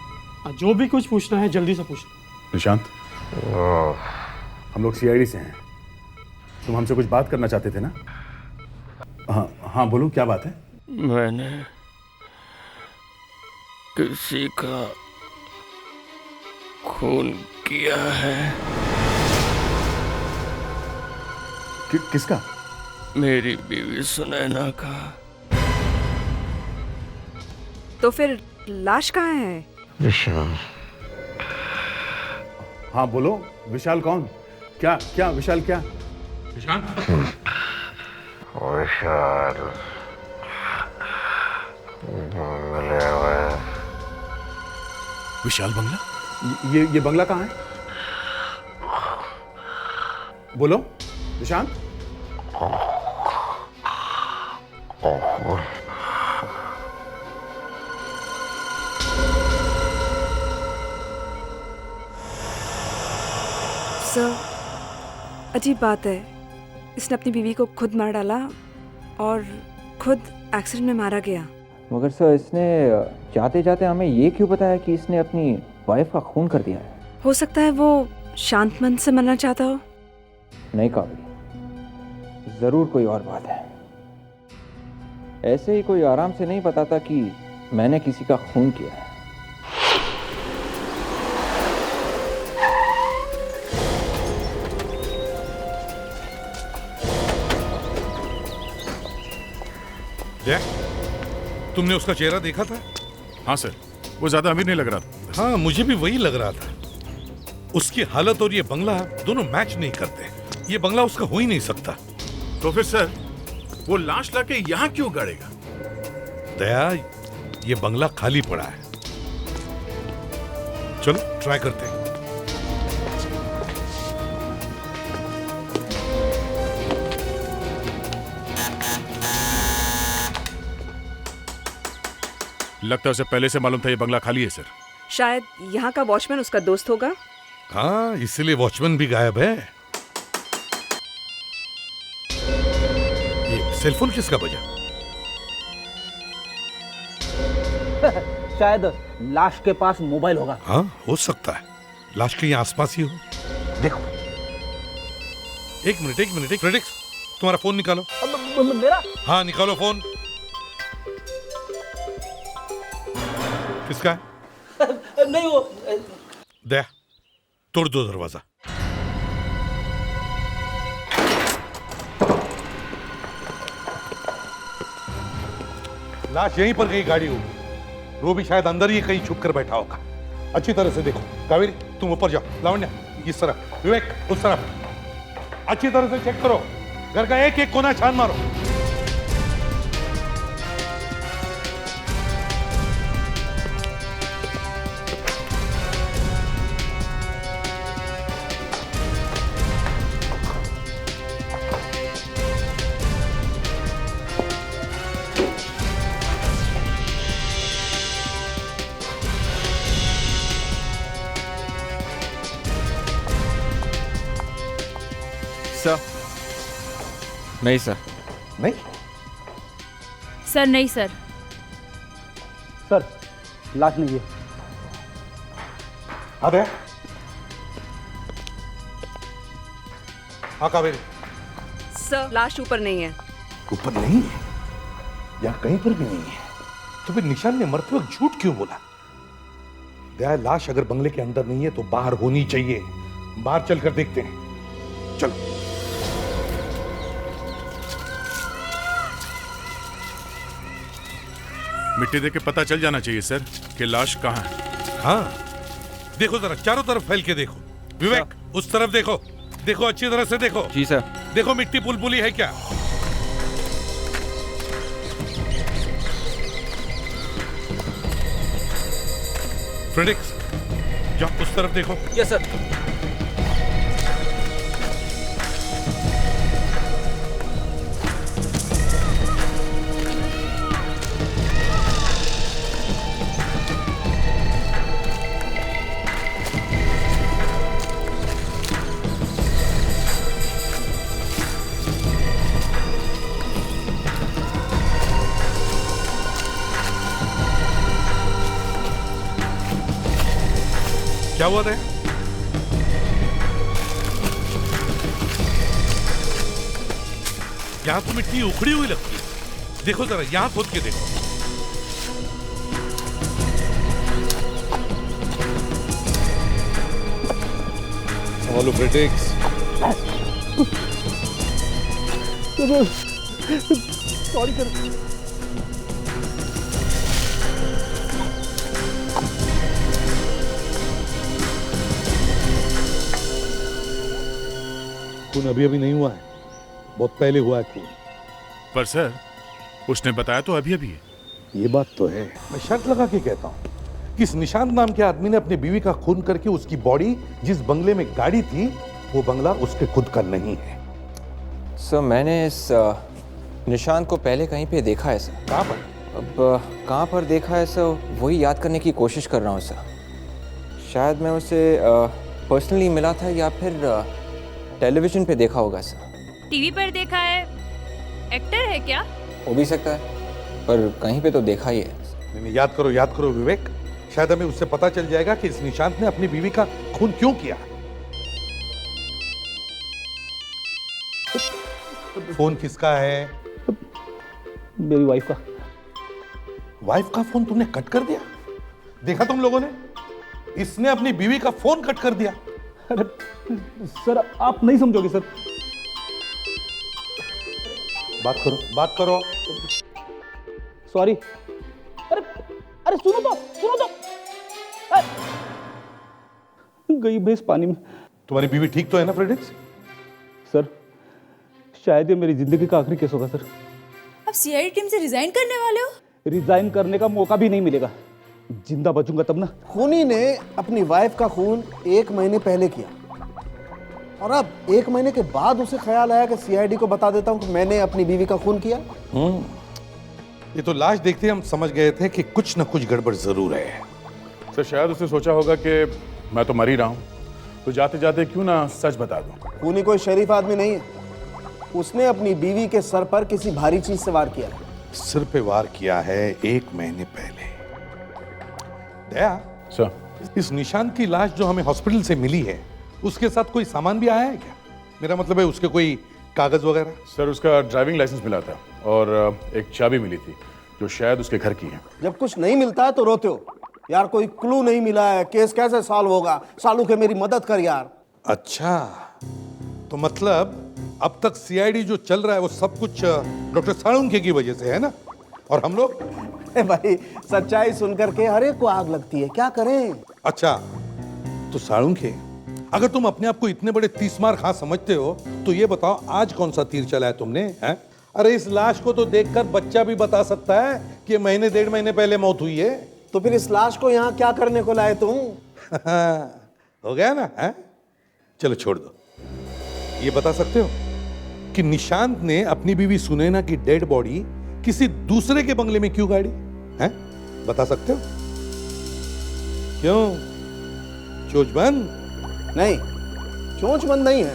जो भी कुछ पूछना है जल्दी से पूछ। निशांत, हम लोग सीआईडी से हैं। तुम हमसे कुछ बात करना चाहते थे ना? हाँ हाँ, बोलो क्या बात है? मैंने किसी का खून किया है। किसका? मेरी बीवी सुनैना का। तो फिर लाश कहाँ है? विशाल। हाँ बोलो, विशाल कौन? क्या क्या विशाल क्या? विशाल? विशाल मिले हुए। विशाल बंगला? ये बंगला कहाँ है? बोलो विशाल। सर, अजीब बात है, इसने अपनी बीवी को खुद मार डाला और खुद एक्सीडेंट में मारा गया। मगर सर इसने जाते जाते हमें ये क्यों बताया कि इसने अपनी वाइफ का खून कर दिया है? हो सकता है वो शांत मन से मरना चाहता हो। नहीं काबिल, जरूर कोई और बात है। ऐसे ही कोई आराम से नहीं बताता कि मैंने किसी का खून किया है। तुमने उसका चेहरा देखा था? हाँ सर, वो ज्यादा अमीर नहीं लग रहा था। हाँ मुझे भी वही लग रहा था। उसकी हालत और ये बंगला दोनों मैच नहीं करते। ये बंगला उसका हो ही नहीं सकता। तो फिर सर वो लाश लाके यहाँ क्यों गाड़ेगा? दया, ये बंगला खाली पड़ा है। चलो ट्राई करते हैं। लगता है उसे पहले से मालूम था ये बंगला खाली है सर। शायद यहाँ का वॉचमैन उसका दोस्त होगा। हाँ, इसलिए वॉचमैन भी गायब है। ये सेलफोन किसका बजा? शायद लाश के पास मोबाइल होगा। हाँ हो सकता है, लाश के यहाँ आसपास ही हो। देखो। एक मिनट, प्रेडिक्स तुम्हारा फोन निकालो। मेरा? हाँ निकालो फोन। किसका है? नहीं वो। दया, तोड़ दो दरवाजा। लाश यहीं पर कहीं गाड़ी होगी। वो भी शायद अंदर ही कहीं छुप कर बैठा होगा। अच्छी तरह से देखो। कावेरी तुम ऊपर जाओ, लावण्या इस तरफ, विवेक उस तरफ। अच्छी तरह से चेक करो, घर का एक एक कोना छान मारो। नहीं सर। नहीं सर नहीं सर। सर लाश नहीं है। अबे हाँ कावेरी, सर लाश ऊपर नहीं है। ऊपर नहीं है या कहीं पर भी नहीं है, तो फिर निशान ने मरते वक्त झूठ क्यों बोला? दया, लाश अगर बंगले के अंदर नहीं है तो बाहर होनी चाहिए। बाहर चलकर देखते हैं, चलो। मिट्टी देख के पता चल जाना चाहिए सर कि लाश कहाँ है। हाँ देखो जरा, चारों तरफ फैल के देखो। विवेक उस तरफ देखो, देखो अच्छी तरह से देखो। जी सर। देखो मिट्टी पुलपुली है क्या? फ्रेडिक्स जाओ उस तरफ देखो। Yes sir. क्या हुआ था? यहां तो मिट्टी उखड़ी हुई लगती है। देखो जरा, यहां खोद के देखो। संभालो फ्रेडिक्स। Sorry sir. खून अभी अभी नहीं हुआ है, बहुत पहले हुआ है खून। पर सर उसने बताया तो अभी अभी है। ये बात तो है। मैं शर्त लगा के कहता हूँ कि इस निशांत नाम के आदमी ने अपनी बीवी का खून करके उसकी बॉडी जिस बंगले में गाड़ी थी वो बंगला उसके खुद का नहीं है। सर मैंने इस निशांत को पहले कहीं पे देखा है सर। कहाँ पर? अब कहाँ पर देखा है सर वही याद करने की कोशिश कर रहा हूँ सर। शायद मैं उसे पर्सनली मिला था या फिर टेलीविजन पे देखा होगा सर। टीवी पर देखा है। एक्टर है क्या? हो भी सकता है, पर कहीं पे तो देखा ही है। नहीं, याद करो विवेक। शायद हमें उससे पता चल जाएगा कि इस निशांत ने अपनी बीवी का खून क्यों किया। फोन किसका है? मेरी वाइफ का। वाइफ का फोन तुमने कट कर दिया? देखा तुम लोगों ने? इसने अपनी बीवी का फोन कट कर दिया। अरे सर आप नहीं समझोगे सर। बात करो। सॉरी। अरे सुनो तो। गई भैंस पानी में। तुम्हारी बीवी ठीक तो है ना फ्रेडिक्स? सर शायद ये मेरी जिंदगी का आखिरी केस होगा सर। आप सीआईडी टीम से रिजाइन करने वाले हो? रिजाइन करने का मौका भी नहीं मिलेगा। जिंदा बचूंगा तब ना। खूनी ने अपनी वाइफ का खून 1 महीने पहले किया और अब 1 महीने के बाद उसे ख्याल आया कि सीआईडी को बता देता हूं कि मैंने अपनी बीवी का खून किया। ये तो लाश देखते ही हम समझ गए थे कि कुछ न कुछ गड़बड़ जरूर है। सर शायद उसने सोचा होगा कि मैं तो मर ही रहा हूं, तो जाते जाते क्यों ना सच बता दूं। खूनी कोई शरीफ आदमी नहीं है। उसने अपनी बीवी के सर पर किसी भारी चीज से वार किया है। सिर पे वार किया है 1 महीने पहले। दया सर, इस निशांत की लाश जो हमें हॉस्पिटल से मिली है उसके साथ कोई सामान भी आया है क्या? मेरा मतलब है उसके कोई कागज वगैरह? सर उसका ड्राइविंग लाइसेंस मिला था और एक चाबी मिली थी जो शायद उसके घर की है। जब कुछ नहीं मिलता है तो रोते हो यार, कोई क्लू नहीं मिला है, केस कैसे सॉल्व होगा? सालू के मेरी मदद कर यार। अच्छा, तो मतलब अब तक सीआईडी जो चल रहा है वो सब कुछ डॉक्टर साळुंखे की वजह से है ना? और हम लोग भाई सच्चाई सुनकर के हर एक को आग लगती है, क्या करें? अच्छा, तो साळुंखे अगर तुम अपने आप को इतने बड़े 30 मार खा समझते हो तो ये बताओ आज कौन सा तीर चलाया तुमने? हैं? अरे इस लाश को तो देखकर बच्चा भी बता सकता है कि महीने 1.5 महीने पहले मौत हुई है। तो फिर इस लाश को यहाँ क्या करने को लाए तुम? हो गया ना? है? चलो छोड़ दो। ये बता सकते हो कि निशांत ने अपनी बीवी सुनैना की डेड बॉडी किसी दूसरे के बंगले में क्यों गाड़ी? हैं? बता सकते हो? क्यों? चोच बंद? नहीं, चोंच बंद नहीं है,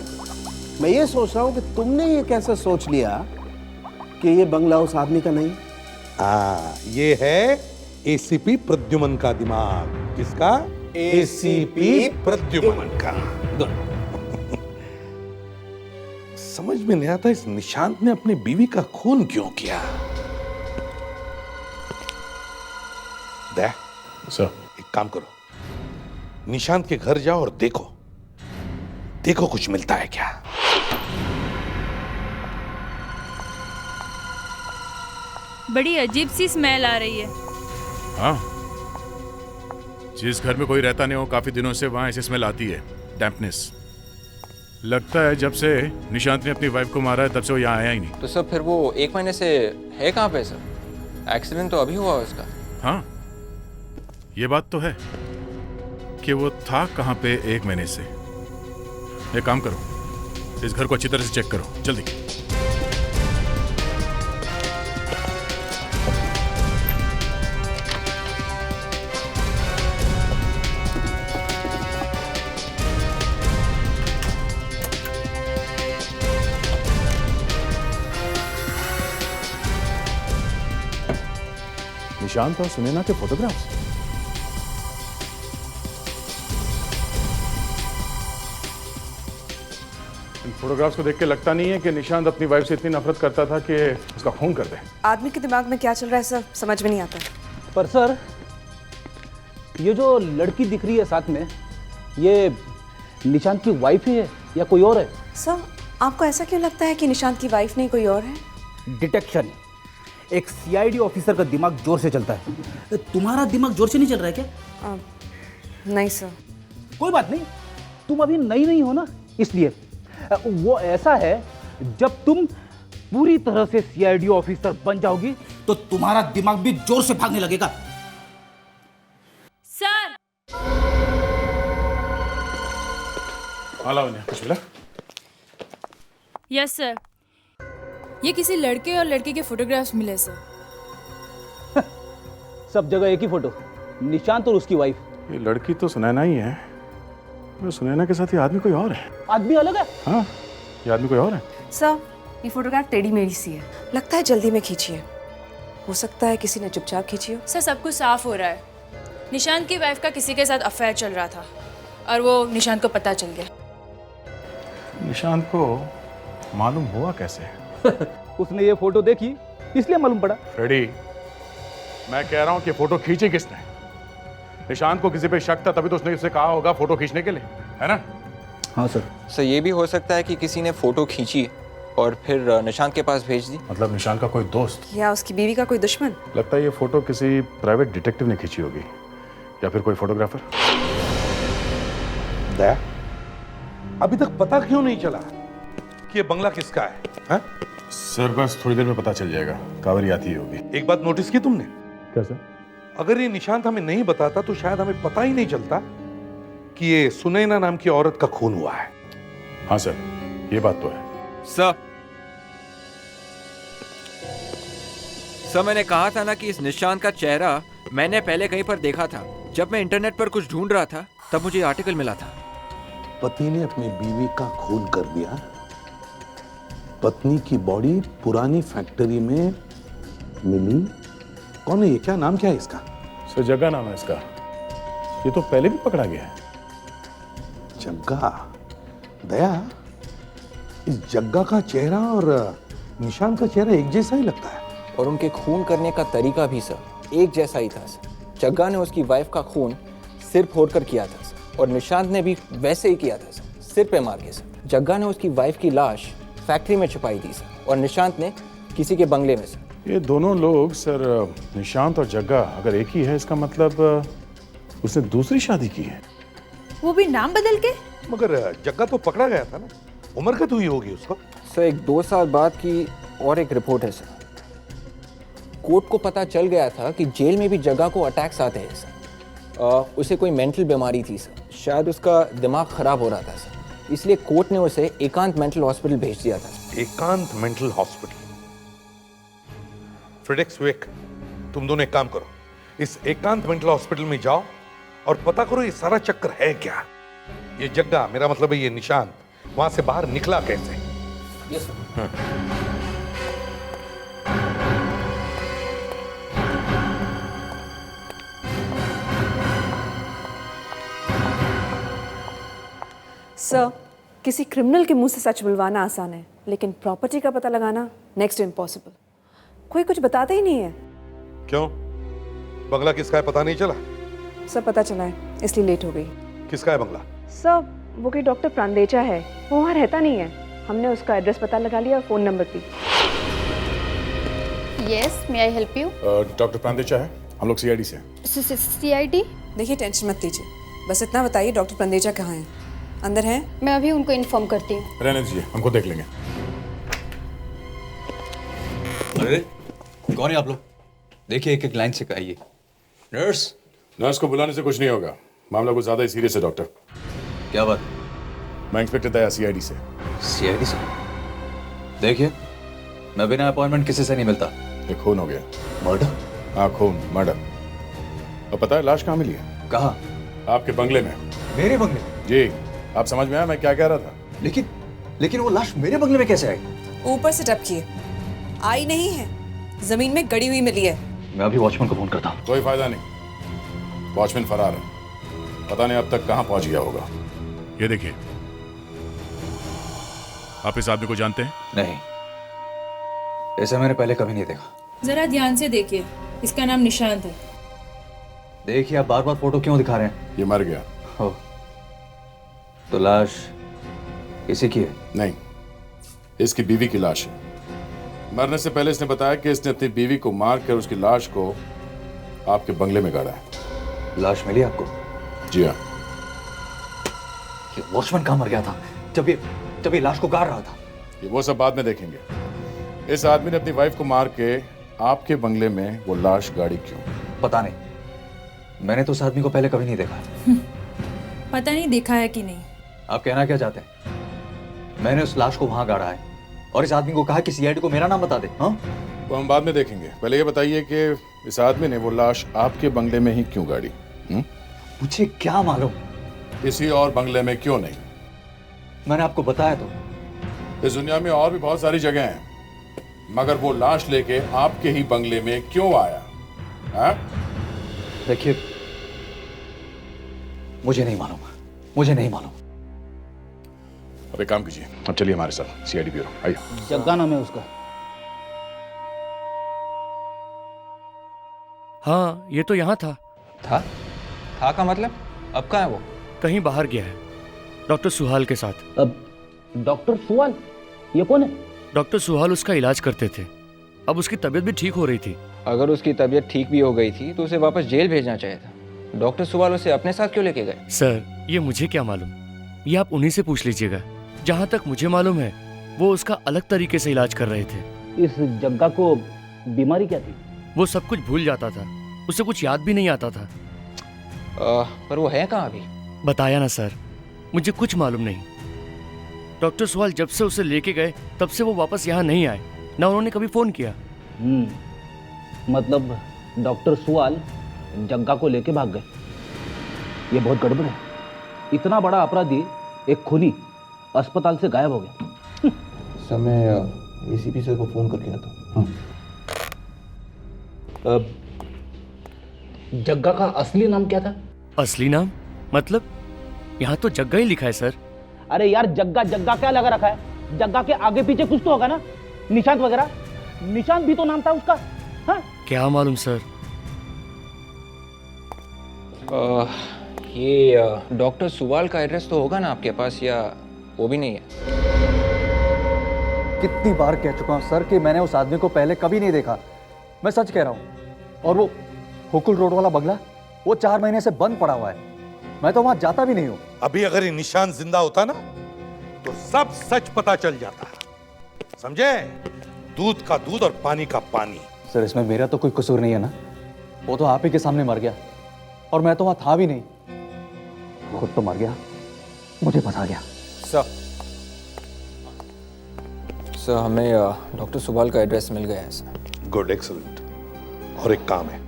मैं ये सोच रहा हूँ कि तुमने ये कैसे सोच लिया कि ये बंगला उस आदमी का नहीं? ये है एसीपी प्रद्युमन का दिमाग। किसका? एसीपी प्रद्युमन का। समझ में नहीं आता इस निशांत ने अपनी बीवी का खून क्यों किया। सर, एक काम करो, निशांत के घर जाओ और देखो देखो कुछ मिलता है क्या। बड़ी अजीब सी स्मेल आ रही है। हाँ, जिस घर में कोई रहता नहीं हो काफी दिनों से वहां ऐसी स्मेल आती है, डैम्पनेस। लगता है जब से निशांत ने अपनी वाइफ को मारा है तब से वो यहाँ आया ही नहीं। तो सर फिर वो 1 महीने से है कहाँ पे सर? एक्सीडेंट तो अभी हुआ उसका। हाँ, ये बात तो है कि वो था कहाँ पे 1 महीने से। एक काम करो, इस घर को अच्छी तरह से चेक करो, जल्दी। निशांत और सुनैना के फोटोग्राफ्स। इन फोटोग्राफ्स को देख के लगता नहीं है कि निशांत अपनी वाइफ से इतनी नफरत करता था कि उसका खून कर दे। आदमी के दिमाग में क्या चल रहा है सर, समझ में नहीं आता। पर सर, ये जो लड़की दिख रही है साथ में, ये निशांत की वाइफ ही है या कोई और है? सर, आपको ऐसा क्यों लगता है कि निशांत की वाइफ नहीं कोई और है? डिटेक्शन। एक सीआईडी ऑफिसर का दिमाग जोर से चलता है। तुम्हारा दिमाग जोर से नहीं चल रहा है क्या? नहीं सर। कोई बात नहीं, तुम अभी नई नहीं हो ना, इसलिए वो ऐसा है, जब तुम पूरी तरह से सीआईडी ऑफिसर बन जाओगी तो तुम्हारा दिमाग भी जोर से भागने लगेगा। सर, कुछ मिला? यस सर, ये किसी लड़के और लड़की के फोटोग्राफ्स मिले सर। सब जगह एक ही फोटो, निशांत और उसकी वाइफ। ये लड़की तो सुनैना ही है, सुनैना के साथ ये आदमी कोई और है। आदमी अलग है? हाँ, ये आदमी कोई और है। सर, ये फोटोग्राफ टेढ़ी मेढ़ी सी है, लगता है जल्दी में खींची है। हो सकता है किसी ने चुपचाप खींची हो। सर, सब कुछ साफ हो रहा है। निशांत की वाइफ का किसी के साथ अफेयर चल रहा था और वो निशांत को पता चल गया। निशांत को मालूम हुआ कैसे? उसने ये फोटो देखी इसलिए मालूम पड़ा। फ्रेडी, मैं कह रहा हूं कि फोटो खींची किसने? निशांत को किसी पे शक था तभी तो उसने उससे कहा होगा फोटो खींचने के लिए, है ना? हाँ सर। सर, ये भी हो सकता है कि किसी ने फोटो खींची और फिर निशांत के पास भेज दी। मतलब निशांत का कोई दोस्त या उसकी बीवी का कोई दुश्मन। लगता है ये फोटो किसी प्राइवेट डिटेक्टिव ने खींची होगी या फिर कोई फोटोग्राफर। दया, अभी तक पता क्यों नहीं चला कि ये बंगला किसका है? हा? सर, बस थोड़ी देर में पता चल जाएगा, कावेरी आती ही होगी। एक बात नोटिस की तुमने? क्या सर? अगर ये निशांत हमें नहीं बताता तो शायद हमें पता ही नहीं चलता कि ये सुनैना नाम की औरत का खून हुआ है। हाँ सर, ये बात तो है। सर, मैंने कहा था ना कि इस निशांत का चेहरा मैंने पहले कहीं पर देखा था। जब मैं इंटरनेट पर कुछ ढूंढ रहा था तब मुझे आर्टिकल मिला था। पति ने अपनी बीवी का खून कर दिया। पत्नी की बॉडी पुरानी फैक्ट्री में मिली। कौन है ये? क्या नाम क्या है इसका? सर, जग्गा नाम है इसका। ये तो पहले भी पकड़ा गया है। जग्गा? दया, इस जग्गा का चेहरा और निशांत का चेहरा एक जैसा ही लगता है। और उनके खून करने का तरीका भी सर एक जैसा ही था सर। जग्गा ने उसकी वाइफ का खून सिर फोड़कर किया था सर, और निशांत ने भी वैसे ही किया था सर, सिर पे मार के सर। जग्गा ने उसकी वाइफ की लाश फैक्ट्री में छुपाई थी सर, और निशांत ने किसी के बंगले में सर। ये दोनों लोग सर, निशांत और जग्गा अगर एक ही है, इसका मतलब उसने दूसरी शादी की है। वो भी नाम बदल के? मगर जग्गा तो पकड़ा गया था ना, उम्र कद हुई होगी उसको। सर, एक 2 साल बाद की और एक रिपोर्ट है सर। कोर्ट को पता चल गया था कि जेल में भी जग्गा को अटैक्स आते हैं सर। उसे कोई मेंटल बीमारी थी सर, शायद उसका दिमाग खराब हो रहा था सर, इसलिए कोर्ट ने उसे एकांत मेंटल हॉस्पिटल भेज दिया था। एकांत मेंटल हॉस्पिटल? फ्रेडेक्स वेक, तुम दोनों एक काम करो, इस एकांत मेंटल हॉस्पिटल में जाओ और पता करो ये सारा चक्कर है क्या। ये जग्गा, मेरा मतलब है ये निशांत, वहां से बाहर निकला कैसे? Yes sir. सर, किसी क्रिमिनल के मुंह से सच बुलवाना आसान है, लेकिन प्रॉपर्टी का पता लगाना नेक्स्ट टू इम्पॉसिबल। कोई कुछ बताता ही नहीं है। क्यों? बंगला किसका है पता नहीं चला? सर पता चला है, इसलिए लेट हो गई। किसका है बंगला? सर वो कोई डॉक्टर प्रांदेचा है, वो वहाँ रहता नहीं है। हमने उसका एड्रेस पता लगा लिया और फ़ोन नंबर भी। Yes, may I help you? Doctor Prandecha है, हम लोग सीआईडी से। सीआईडी? देखिए टेंशन मत लीजिए, बस इतना बताइए डॉक्टर प्रांदेचा कहाँ है? अंदर है? मैं अभी उनको इन्फॉर्म करती हूँ। रहने दीजिए, हमको देख लेंगे। अरे कौन है आप लोग? देखिए एक एक लाइन से कहिए। नर्स? नर्स को बुलाने से कुछ नहीं होगा, मामला कुछ ज्यादा ही सीरियस है डॉक्टर। क्या बात? मैं इंस्पेक्टर दया सीआईडी से। सीआईडी से? देखिए मैं बिना अपॉइंटमेंट किसी से नहीं मिलता। एक खून हो गया। मर्डर? हाँ खून, मर्डर। और पता है लाश कहाँ मिली है? कहाँ? आपके बंगले में। मेरे बंगले? जी। आप समझ में आया मैं क्या कह रहा था? लेकिन वो लाश मेरे बंगले में कैसे आई? ऊपर से टपकी आई नहीं है, जमीन में गड़ी हुई मिली है। मैं अभी वॉचमैन को फोन करता हूँ। कोई फायदा नहीं, वॉचमैन फरार है, पता नहीं अब तक कहाँ पहुंच गया होगा। ये देखिए, आप इस आदमी को जानते हैं? नहीं, ऐसा मैंने पहले कभी नहीं देखा। जरा ध्यान से देखिए, इसका नाम निशांत है। देखिए आप बार बार फोटो क्यों दिखा रहे हैं? ये मर गया। हो तो लाश इसी की है? नहीं, इसकी बीवी की लाश है। मरने से पहले इसने बताया कि इसने अपनी बीवी को मार कर उसकी लाश को आपके बंगले में गाड़ा है। लाश मिली आपको? जी हाँ। ये वॉचमैन कहाँ मर गया था जब ये लाश को गाड़ रहा था? ये वो सब बाद में देखेंगे। इस आदमी ने अपनी वाइफ को मार के आपके बंगले में वो लाश गाड़ी क्यों? पता नहीं, मैंने तो उस आदमी को पहले कभी नहीं देखा। पता नहीं देखा है कि नहीं। आप कहना क्या चाहते हैं? मैंने उस लाश को वहां गाड़ा है और इस आदमी को कहा कि सीआईडी को मेरा नाम बता दे। हाँ, वो हम बाद में देखेंगे, पहले ये बताइए कि इस आदमी ने वो लाश आपके बंगले में ही क्यों गाड़ी? मुझे क्या मालूम? किसी और बंगले में क्यों नहीं? मैंने आपको बताया तो। इस दुनिया में और भी बहुत सारी जगह हैं, मगर वो लाश लेके आपके ही बंगले में क्यों आया? देखिए मुझे नहीं मालूम। अब एक काम कीजिए, अब चलिए हमारे साथ सीआईडी ब्यूरो, आइए। जग्गा नाम है उसका। हाँ, ये तो यहाँ था का मतलब? अब कहाँ है वो? कहीं बाहर गया है, डॉक्टर सुहाल के साथ। अब डॉक्टर सुहाल, ये कौन है? डॉक्टर सुहाल उसका इलाज करते थे, अब उसकी तबीयत भी ठीक हो रही थी। अगर उसकी तबीयत ठीक भी हो गई थी तो उसे वापस जेल भेजना चाहिए था। डॉक्टर सुवाल उसे अपने साथ क्यों लेके गए? सर, ये मुझे क्या मालूम, ये आप उन्हीं से पूछ लीजिएगा। जहाँ तक मुझे मालूम है वो उसका अलग तरीके से इलाज कर रहे थे। इस जग्गा को बीमारी क्या थी? वो सब कुछ भूल जाता था, उसे कुछ याद भी नहीं आता था। पर वो है कहाँ अभी? बताया ना सर, मुझे कुछ मालूम नहीं। डॉक्टर सुहाल जब से उसे लेके गए तब से वो वापस यहाँ नहीं आए, ना उन्होंने कभी फोन किया। मतलब डॉक्टर सुहाल जग्गा को लेके भाग गए। ये बहुत गड़बड़ है। इतना बड़ा अपराधी, एक खूनी, अस्पताल से गायब हो गया। समय एसीपी सर को फोन करके आता। जग्गा का असली नाम क्या था? असली नाम मतलब? यहाँ तो जग्गा ही लिखा है सर। अरे यार, जग्गा जग्गा क्या लगा रखा है? जग्गा के आगे पीछे कुछ तो होगा ना, निशांत वगैरह। निशांत भी तो नाम था उसका। हाँ? क्या मालूम सर। ये डॉक्टर सुवाल का एड्रेस तो होगा ना आपके पास, या वो भी नहीं है? कितनी बार कह चुका हूँ सर कि मैंने उस आदमी को पहले कभी नहीं देखा। मैं सच कह रहा हूँ। और वो हुकुल रोड वाला बंगला, वो 4 महीने से बंद पड़ा हुआ है। मैं तो वहां जाता भी नहीं हूँ। अभी अगर ये निशान जिंदा होता ना तो सब सच पता चल जाता, समझे? दूध का दूध और पानी का पानी। सर, इसमें मेरा तो कोई कसूर नहीं है ना। वो तो आप ही के सामने मर गया और मैं तो वहां था भी नहीं। खुद तो मर गया, मुझे फंसा गया। सर हमें डॉक्टर सुवाल का एड्रेस मिल गया है सर। Good, excellent. और एक काम है,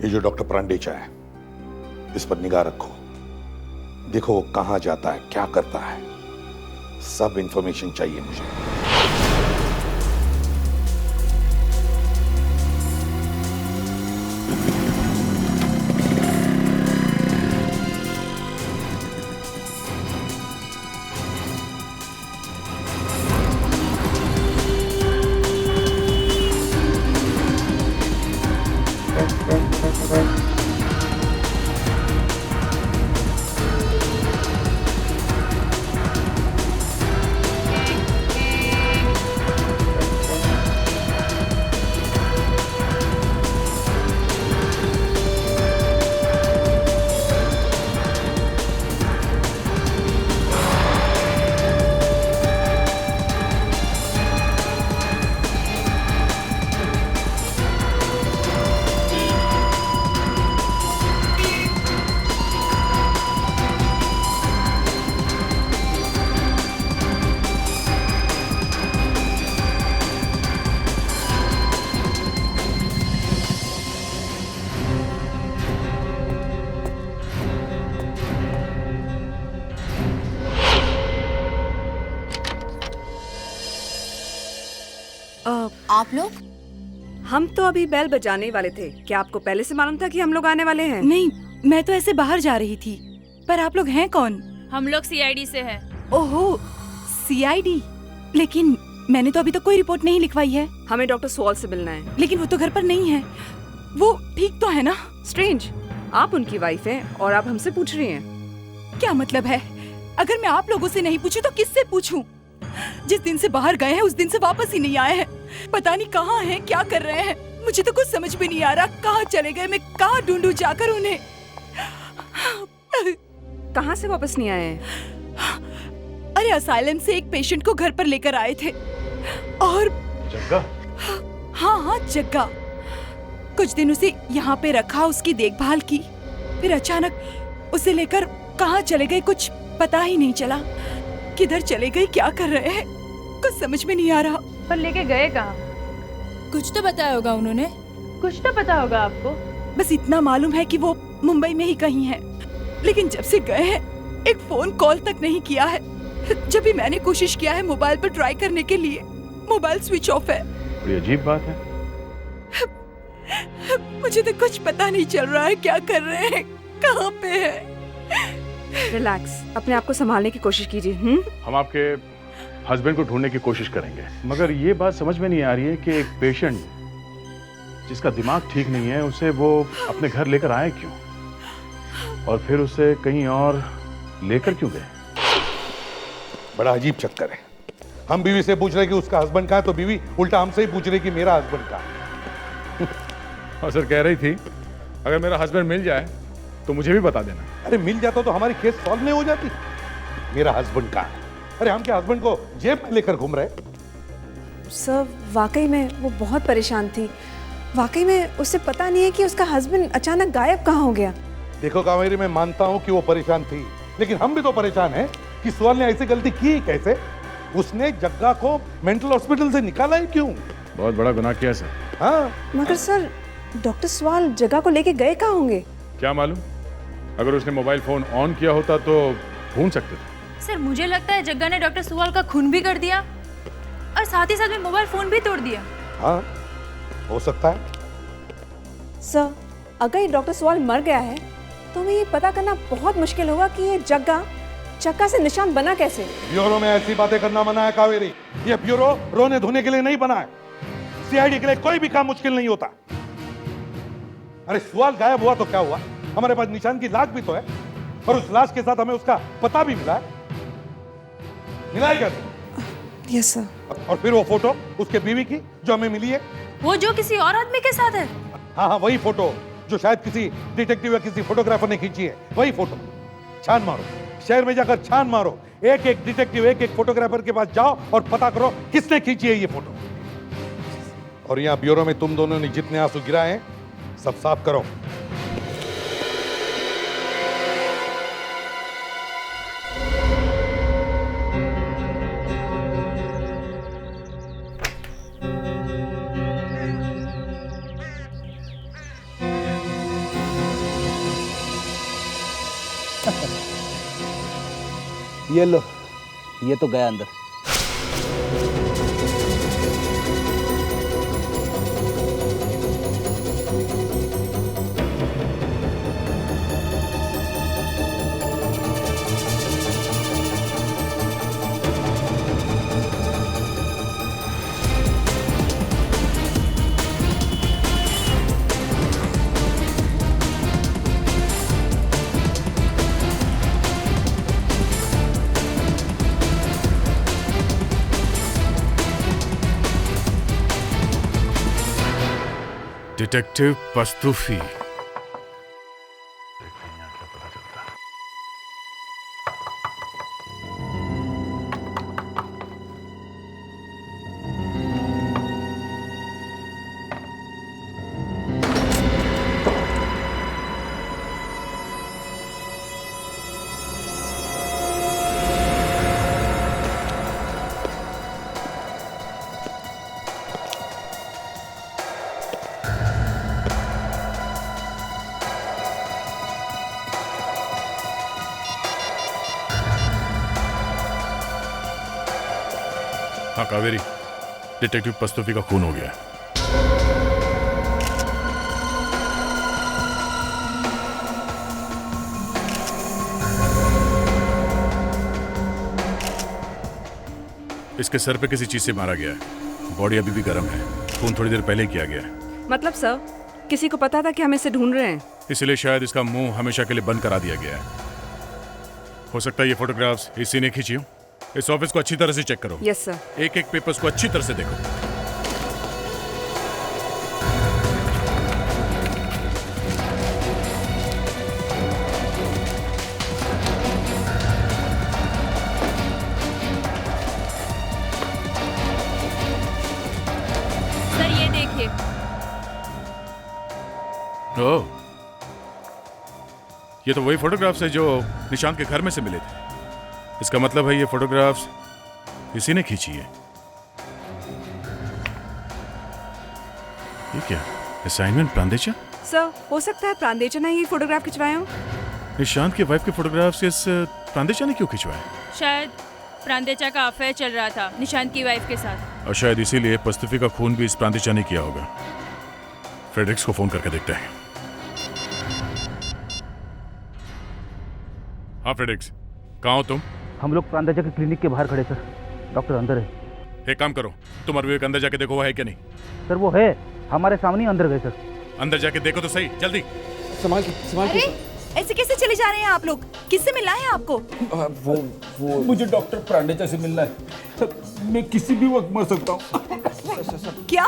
ये जो डॉक्टर प्रांडेचा है, इस पर निगाह रखो। देखो वो कहाँ जाता है, क्या करता है। सब इंफॉर्मेशन चाहिए मुझे। आप लोग? हम तो अभी बेल बजाने वाले थे। क्या आपको पहले से मालूम था कि हम लोग आने वाले हैं? नहीं, मैं तो ऐसे बाहर जा रही थी। पर आप लोग हैं कौन? हम लोग सीआईडी से हैं। ओहो, सीआईडी। लेकिन मैंने तो अभी तक कोई रिपोर्ट नहीं लिखवाई है। हमें डॉक्टर स्वाल से मिलना है। लेकिन वो तो घर पर नहीं है। वो ठीक तो है ना? स्ट्रेंज, आप उनकी वाइफ हैं और आप हमसे पूछ रही हैं। क्या मतलब है? अगर मैं आप लोगों से नहीं पूछूं तो किससे पूछूं? जिस दिन से बाहर गए हैं उस दिन से वापस ही नहीं आए हैं। पता नहीं कहाँ हैं, क्या कर रहे हैं। मुझे तो कुछ समझ में नहीं आ रहा। कहाँ चले गए? मैं कहाँ ढूंढूं जाकर उन्हें? कहाँ से वापस नहीं आए हैं? अरे असाइलम से एक पेशेंट को घर पर लेकर आए थे और जग्गा? हाँ, जग्गा। कुछ दिन उसे यहाँ पे रखा, उसकी देखभाल की। फिर अचानक उसे लेकर कहाँ चले गए कुछ पता ही नहीं चला। किधर चले गए, क्या कर रहे हैं, कुछ समझ में नहीं आ रहा। पर लेके गए कहाँ? कुछ तो बताया होगा उन्होंने। कुछ तो पता होगा आपको। बस इतना मालूम है कि वो मुंबई में ही कहीं है। लेकिन जब से गए हैं एक फोन कॉल तक नहीं किया है। जब भी मैंने कोशिश किया है मोबाइल पर ट्राई करने के लिए, मोबाइल स्विच ऑफ है। बड़ी अजीब बात है। मुझे तो कुछ पता नहीं चल रहा है क्या कर रहे हैं, कहाँ पे है। रिलैक्स, अपने आप को संभालने की कोशिश कीजिए। हम आपके हस्बैंड को ढूंढने की कोशिश करेंगे, मगर ये बात समझ में नहीं आ रही है कि एक पेशेंट जिसका दिमाग ठीक नहीं है उसे वो अपने घर लेकर आए क्यों, और फिर उसे कहीं और लेकर क्यों गए। बड़ा अजीब चक्कर है। हम बीवी से पूछ रहे कि उसका हस्बैंड कहाँ है, तो बीवी उल्टा हमसे ही पूछ रही कि मेरा हस्बैंड कहाँ है। और सर कह रही थी अगर मेरा हस्बैंड मिल जाए तो मुझे भी बता देना। अरे मिल जाता तो हमारी केस सॉल्व नहीं हो जाती। मेरा हस्बैंड कहाँ है? अरे हम क्या हस्बैंड को जेब में लेकर घूम रहे? सर वाकई में वो बहुत परेशान थी। वाकई में उसे पता नहीं है कि उसका हस्बैंड अचानक गायब कहाँ हो गया। देखो कावेरी, मैं मानता हूँ कि वो परेशान थी, लेकिन हम भी तो परेशान हैं कि सुअल ने ऐसी गलती की कैसे। उसने जग्गा को मेंटल हॉस्पिटल से निकाला ही क्यों? बहुत बड़ा गुनाह किया सर। हाँ, मगर सर डॉक्टर स्वाल जगह को लेके गए कहाँ होंगे? क्या मालूम, अगर उसने मोबाइल फोन ऑन किया होता तो ढूंढ सकते थे। सर मुझे लगता है जग्गा ने डॉक्टर सुवाल का खून भी कर दिया और साथ ही साथ में मोबाइल फोन भी तोड़ दिया। हाँ, हो सकता है। सर अगर ये डॉक्टर स्वाल मर गया है तो हमें ये पता करना बहुत मुश्किल होगा कि ये जग्गा चक्का से निशान बना कैसे। ब्यूरो में ऐसी बातें करना मना है कावेरी। ये ब्यूरो रोने धोने के लिए नहीं बना है। सीआईडी के लिए कोई भी काम मुश्किल नहीं होता। अरे सुवाल गायब हुआ तो क्या हुआ, हमारे पास निशान की लाश भी तो है, और उस लाश के साथ हमें उसका पता भी मिला है। मिला है क्या? Yes sir. और फिर वो फोटो उसके बीवी की जो हमें मिली है, वो जो किसी और आदमी के साथ है। हाँ, वही फोटो जो शायद किसी डिटेक्टिव या किसी फोटोग्राफर ने खींची है, वही फोटो। छान मारो, शहर में जाकर छान मारो। एक एक डिटेक्टिव, एक एक फोटोग्राफर के पास जाओ और पता करो किसने खींची है ये फोटो। और यहाँ ब्यूरो में तुम दोनों ने जितने आंसू गिराए हैं सब साफ करो। ये लो, ये तो गया अंदर। डिटेक्टिव पस्तूफी। हाँ कावेरी, डिटेक्टिव पस्तूफी का खून हो गया है। इसके सर पे किसी चीज से मारा गया है। बॉडी अभी भी गर्म है। खून थोड़ी देर पहले किया गया है। मतलब सर, किसी को पता था कि हम इसे ढूंढ रहे हैं? इसलिए शायद इसका मुंह हमेशा के लिए बंद करा दिया गया है। हो सकता है ये फोटोग्राफ्स इसी ने खींची हो। इस ऑफिस को अच्छी तरह से चेक करो। Yes sir. एक एक पेपर्स को अच्छी तरह से देखो। सर ये देखिए। ओह, ये तो वही फोटोग्राफ्स है जो निशांत के घर में से मिले थे। इसका मतलब है ये फोटोग्राफ्स इसी ने खींची है। ये क्या? असाइनमेंट प्रांदेचा? सर, हो सकता है प्रांदेचा ने ही फोटोग्राफ खिंचवाए हो। निशांत की वाइफ के फोटोग्राफ्स इस प्रांदेचा ने क्यों खिंचवाए? शायद प्रांदेचा का अफेयर चल रहा था निशांत की वाइफ के साथ। और शायद इसीलिए पस्तूफी का खून भी इस प्रांदेचा ने किया होगा। फ्रेडरिक्स को फोन करके देखते हैं। हाँ फ्रेडरिक्स, कहाँ हो तुम? हम लोग प्रांदेचा के क्लिनिक के बाहर खड़े सर। डॉक्टर अंदर है। एक काम करो, तुम और विवेक अंदर जाके देखो वो है क्या नहीं। सर वो है, हमारे सामने ही अंदर गए सर। अंदर जाके देखो तो सही, जल्दी। संभाल के, संभाल के। ऐसे कैसे चले जा रहे हैं आप लोग? किससे मिलना है आपको? वो मुझे डॉक्टर प्रांडेचा से मिलना है। मैं किसी भी वक्त मर सकता हूँ। क्या?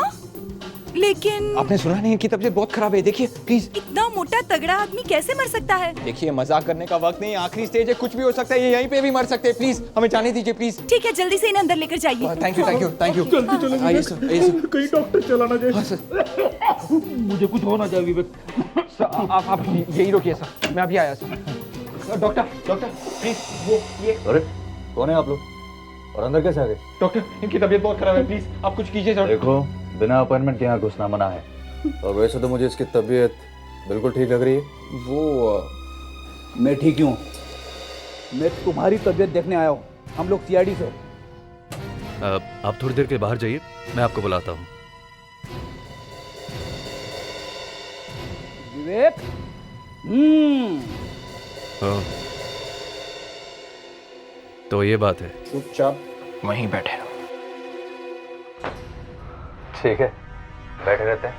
लेकिन आपने सुना नहीं, इनकी तबीयत बहुत खराब है। देखिए प्लीज। इतना मोटा तगड़ा आदमी कैसे मर सकता है? देखिए मजाक करने का वक्त नहीं, आखिरी स्टेज है, कुछ भी हो सकता है। ये यहीं पे भी मर सकते हैं। प्लीज हमें जाने दीजिए प्लीज। ठीक है, जल्दी से इन्हें अंदर लेकर जाइए। Thank you, thank you, thank you. जल्दी चलो आइए विवेक। सर, आइए सर। कहीं डॉक्टर चला ना जाए। हाँ सर। मुझे कुछ होना चाहिए विवेक। सर आप यही रोकिए सर, मैं अभी आया सर। डॉक्टर प्लीज वो ये। अरे कौन है आप लोग और अंदर कैसे आ गए? डॉक्टर इनकी तबीयत बहुत खराब है, प्लीज आप कुछ कीजिए सर। देखो, बिना अपॉइंटमेंट के यहाँ घुसना मना है। और वैसे तो मुझे इसकी तबीयत बिल्कुल ठीक लग रही है। वो मैं ठीक हूँ। मैं तुम्हारी तबीयत देखने आया हूँ। हम लोग सीआईडी से। आप थोड़ी देर के बाहर जाइए, मैं आपको बुलाता हूँ। विवेक। तो ये बात है। चुपचाप वहीं बैठे। ठीक है, बैठे रहते हैं।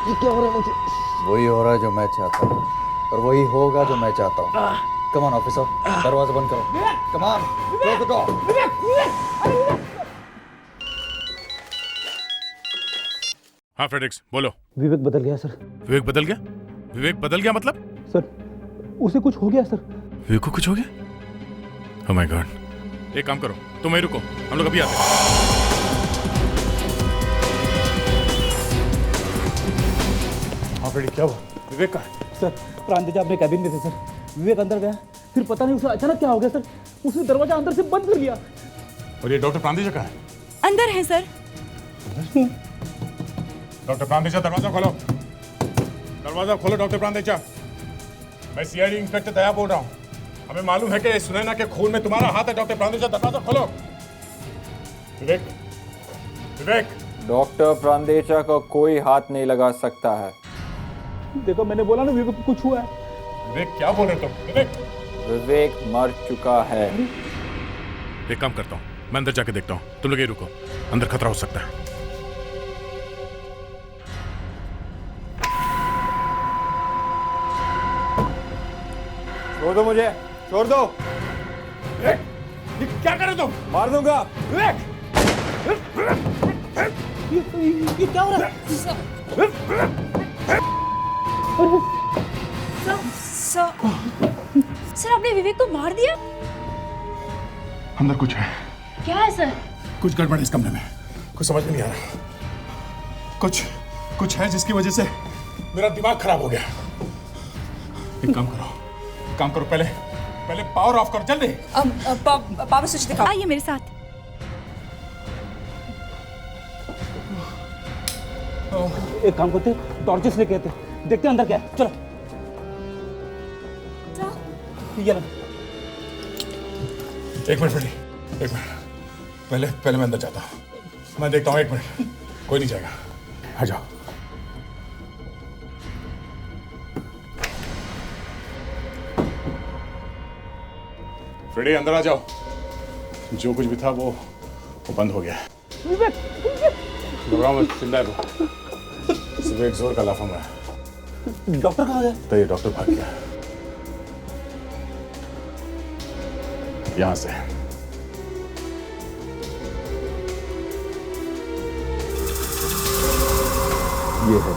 ये क्या हो रहा है मुझे? वही हो रहा है जो मैं चाहता हूँ और वही होगा जो मैं चाहता हूँ। कम ऑन ऑफिसर, दरवाजा बंद करो। Come on, close the door. हाँ फ्रेडरिक्स बोलो। विवेक बदल गया सर। विवेक बदल गया? विवेक बदल गया मतलब? सर उसे कुछ हो गया सर। विवेक को कुछ हो गया? Oh my God. एक काम करो, तुम वहीं रुको, हम लोग अभी आते हैं। हाँ फ्रेडी, क्या हुआ? विवेक कहाँ है? सर प्रांदेजा अपने कैबिन में थे सर। विवेक अंदर गया, फिर पता नहीं उसे अचानक क्या हो गया सर। उसने दरवाजा अंदर से बंद कर लिया। और ये डॉक्टर प्रांदेजा कहाँ है? अंदर है सर। डॉक्टर प्रांदेजा, दरवाजा खोलो। दरवाजा खोलो डॉक्टर प्रांदेजा। मैं सीआईडी इंस्पेक्टर दया बोल रहा हूँ। हमें मालूम है कि सुनैना के खून में तुम्हारा हाथ है। डॉक्टर प्रांदेचा, दरवाजा खोलो। विवेक, विवेक। डॉक्टर प्रांदेचा का कोई हाथ नहीं लगा सकता है। देखो मैंने बोला ना विवेक को कुछ हुआ है। विवेक क्या बोल रहे तुम? विवेक, विवेक मर चुका है। एक काम करता हूँ, मैं अंदर जाके देखता हूँ। तुम लोग ये रुको, अंदर खतरा हो सकता है। छोड़ दो मुझे, छोड़ दो। ये क्या कर रहे तुम? मार दूंगा। विवेक, ये क्या हो रहा है? सर आपने विवेक को मार दिया? अंदर कुछ है। क्या है सर? कुछ गड़बड़ है इस कमरे में, कुछ समझ में नहीं आ रहा। कुछ है जिसकी वजह से मेरा दिमाग खराब हो गया। एक काम करो, पहले पावर ऑफ करो, जल्दी। पावर स्विच दिखाओ। आइए मेरे साथ। एक काम करते, टॉर्चेस लेके आते, देखते अंदर क्या है। चलो। ये लो। एक मिनट बेटी, एक मिनट। पहले मैं अंदर जाता हूँ। मैं देखता हूँ, एक मिनट। कोई नहीं जाएगा, आ जाओ। फ्रेडी अंदर आ जाओ। जो कुछ भी था वो बंद हो गया। घबराओ मत, चिल्लाए वो। सुबह एक जोर का लाफा मारा। डॉक्टर कहाँ गया? तो ये डॉक्टर भाग गया यहां से। ये है।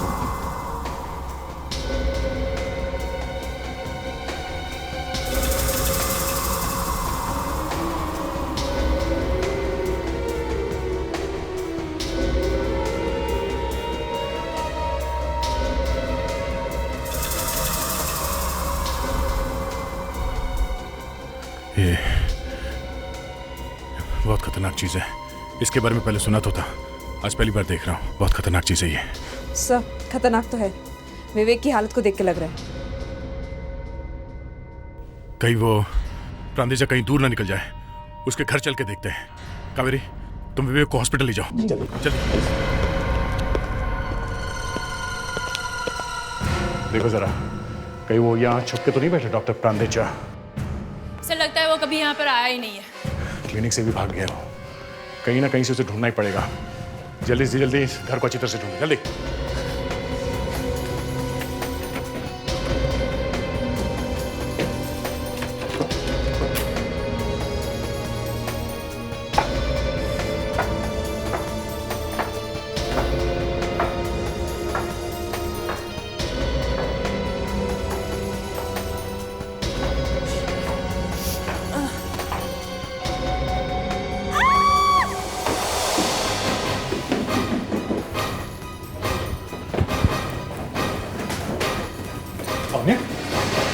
ये बहुत खतरनाक चीज है। इसके बारे में पहले सुना तो था, आज पहली बार देख रहा हूँ। बहुत खतरनाक चीज है ये। सर खतरनाक तो है। विवेक की हालत को देख के लग रहा है। कहीं वो प्रांदेजा कहीं दूर ना निकल जाए। उसके घर चल के देखते हैं। कावेरी, तुम विवेक को हॉस्पिटल ले जाओ। जल्दी। देखो जरा, कहीं वो यहाँ छुप के तो नहीं बैठे डॉक्टर प्रांदेजा? सर लगता है वो कभी यहाँ पर आया ही नहीं है। क्लिनिक से भी भाग गया वो। कहीं ना कहीं से उसे ढूंढना ही पड़ेगा। जल्दी से जल्दी इस घर को अच्छी तरह से ढूंढो, जल्दी।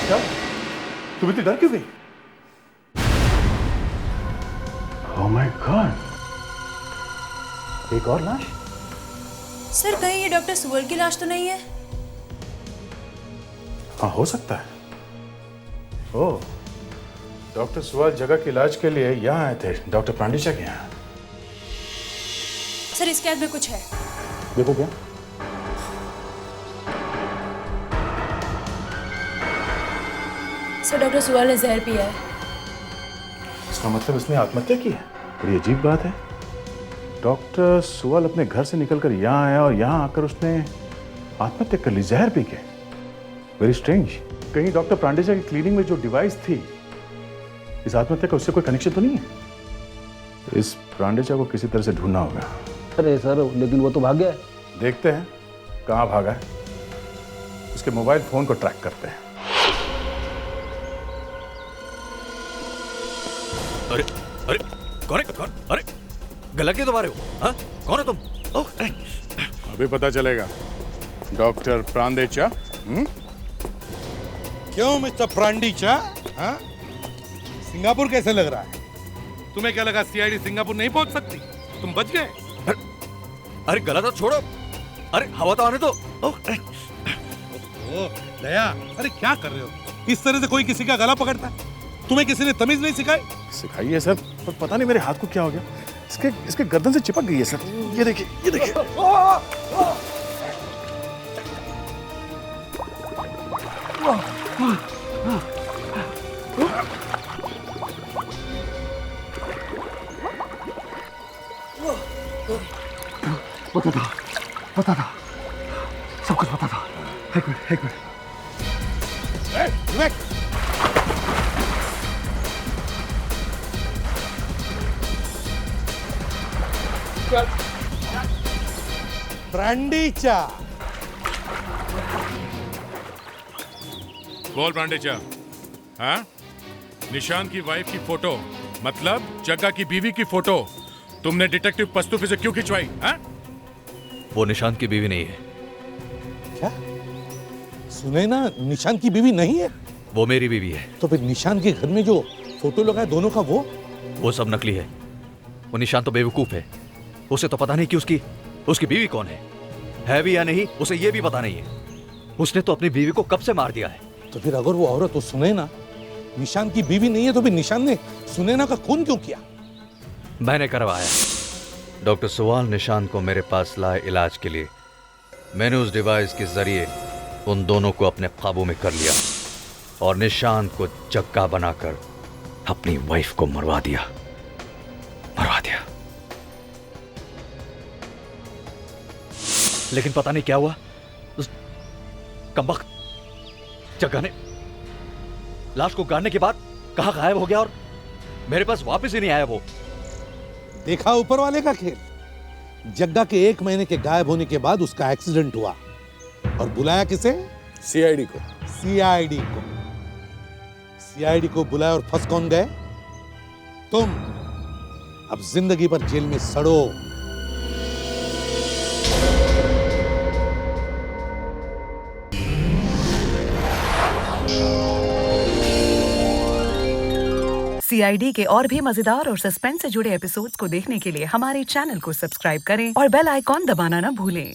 क्या? तुम इतनी डर क्यों गई? Oh my God! एक और लाश? सर कहीं ये डॉक्टर सुअल की लाश तो नहीं है? हाँ हो सकता है। ओह, डॉक्टर सुअल जगह के इलाज के लिए यहाँ आए थे, डॉक्टर प्रांडेचा के यहाँ। सर इसके हाथ में कुछ है। देखो क्या? सर डॉक्टर सुअल ने जहर पिया है। इसका मतलब इसने आत्महत्या की है। बड़ी अजीब बात है। डॉक्टर सुअल अपने घर से निकलकर यहाँ आया और यहाँ आकर उसने आत्महत्या कर ली जहर पी के। Very strange. कहीं डॉक्टर प्रांडेजा की क्लिनिक में जो डिवाइस थी, इस आत्महत्या का उससे कोई कनेक्शन तो नहीं है? इस प्रांडेजा को किसी तरह से ढूंढना होगा। अरे सर, लेकिन वो तो भाग गया। देखते हैं कहाँ भागा है। उसके मोबाइल फोन को ट्रैक करते हैं। अरे अरे कौन है? कौन? अरे गला क्यों दबा रहे हो? हाँ कौन है तुम? अभी पता चलेगा। डॉक्टर प्रांदेचा। क्यों मिस्टर प्रांडेचा? हाँ? सिंगापुर कैसे लग रहा है? तुम्हें क्या लगा सीआईडी सिंगापुर नहीं पहुंच सकती? तुम बच गए? अरे गला तो छोड़ो। अरे हवा तो आने दो। दया, अरे क्या कर रहे हो? इस तरह से कोई किसी का गला पकड़ता है? तुम्हें किसी ने तमीज नहीं सिखाई? सिखाई है सर, पर पता नहीं मेरे हाथ को क्या हो गया। इसके गर्दन से चिपक गई है सर। ये देखिए, ये देखिए। पता था, सब कुछ पता था। एक मिनट। विवेक, ब्रांडी चा। बोल ब्रांडेचा। हाँ, निशान की वाइफ की फोटो, मतलब जग्गा की बीवी की फोटो तुमने डिटेक्टिव पस्तूफी से क्यों खिंचवाई? हाँ? वो निशान की बीवी नहीं है। क्या? सुने ना, निशान की बीवी नहीं है? वो मेरी बीवी है। तो फिर निशान के घर में जो फोटो लगा है दोनों का, वो सब नकली है। वो निशान तो बेवकूफ है, उसे तो पता नहीं कि उसकी बीवी कौन है भी या नहीं, उसे ये भी पता नहीं है। उसने तो अपनी बीवी को कब से मार दिया है। तो फिर अगर वो औरत, तो सुने ना, निशान की बीवी नहीं है, तो फिर निशान ने सुनैना का खून क्यों किया? मैंने करवाया। डॉक्टर सुवाल निशान को मेरे पास लाए इलाज के लिए। मैंने उस डिवाइस के जरिए उन दोनों को अपने काबू में कर लिया और निशान को जग्गा बनाकर अपनी वाइफ को मरवा दिया। लेकिन पता नहीं क्या हुआ, उस कमबख्त जग्गा ने लाश को गाड़ने के बाद कहां गायब हो गया और मेरे पास वापस ही नहीं आया। वो देखा ऊपर वाले का खेल। जग्गा के 1 महीने के गायब होने के बाद उसका एक्सीडेंट हुआ और बुलाया किसे? सीआईडी को। सीआईडी को बुलाया और फंस कौन गए? तुम। अब जिंदगी भर जेल में सड़ो। सीआईडी के और भी मजेदार और सस्पेंस से जुड़े एपिसोड्स को देखने के लिए हमारे चैनल को सब्सक्राइब करें और बेल आइकॉन दबाना ना भूलें।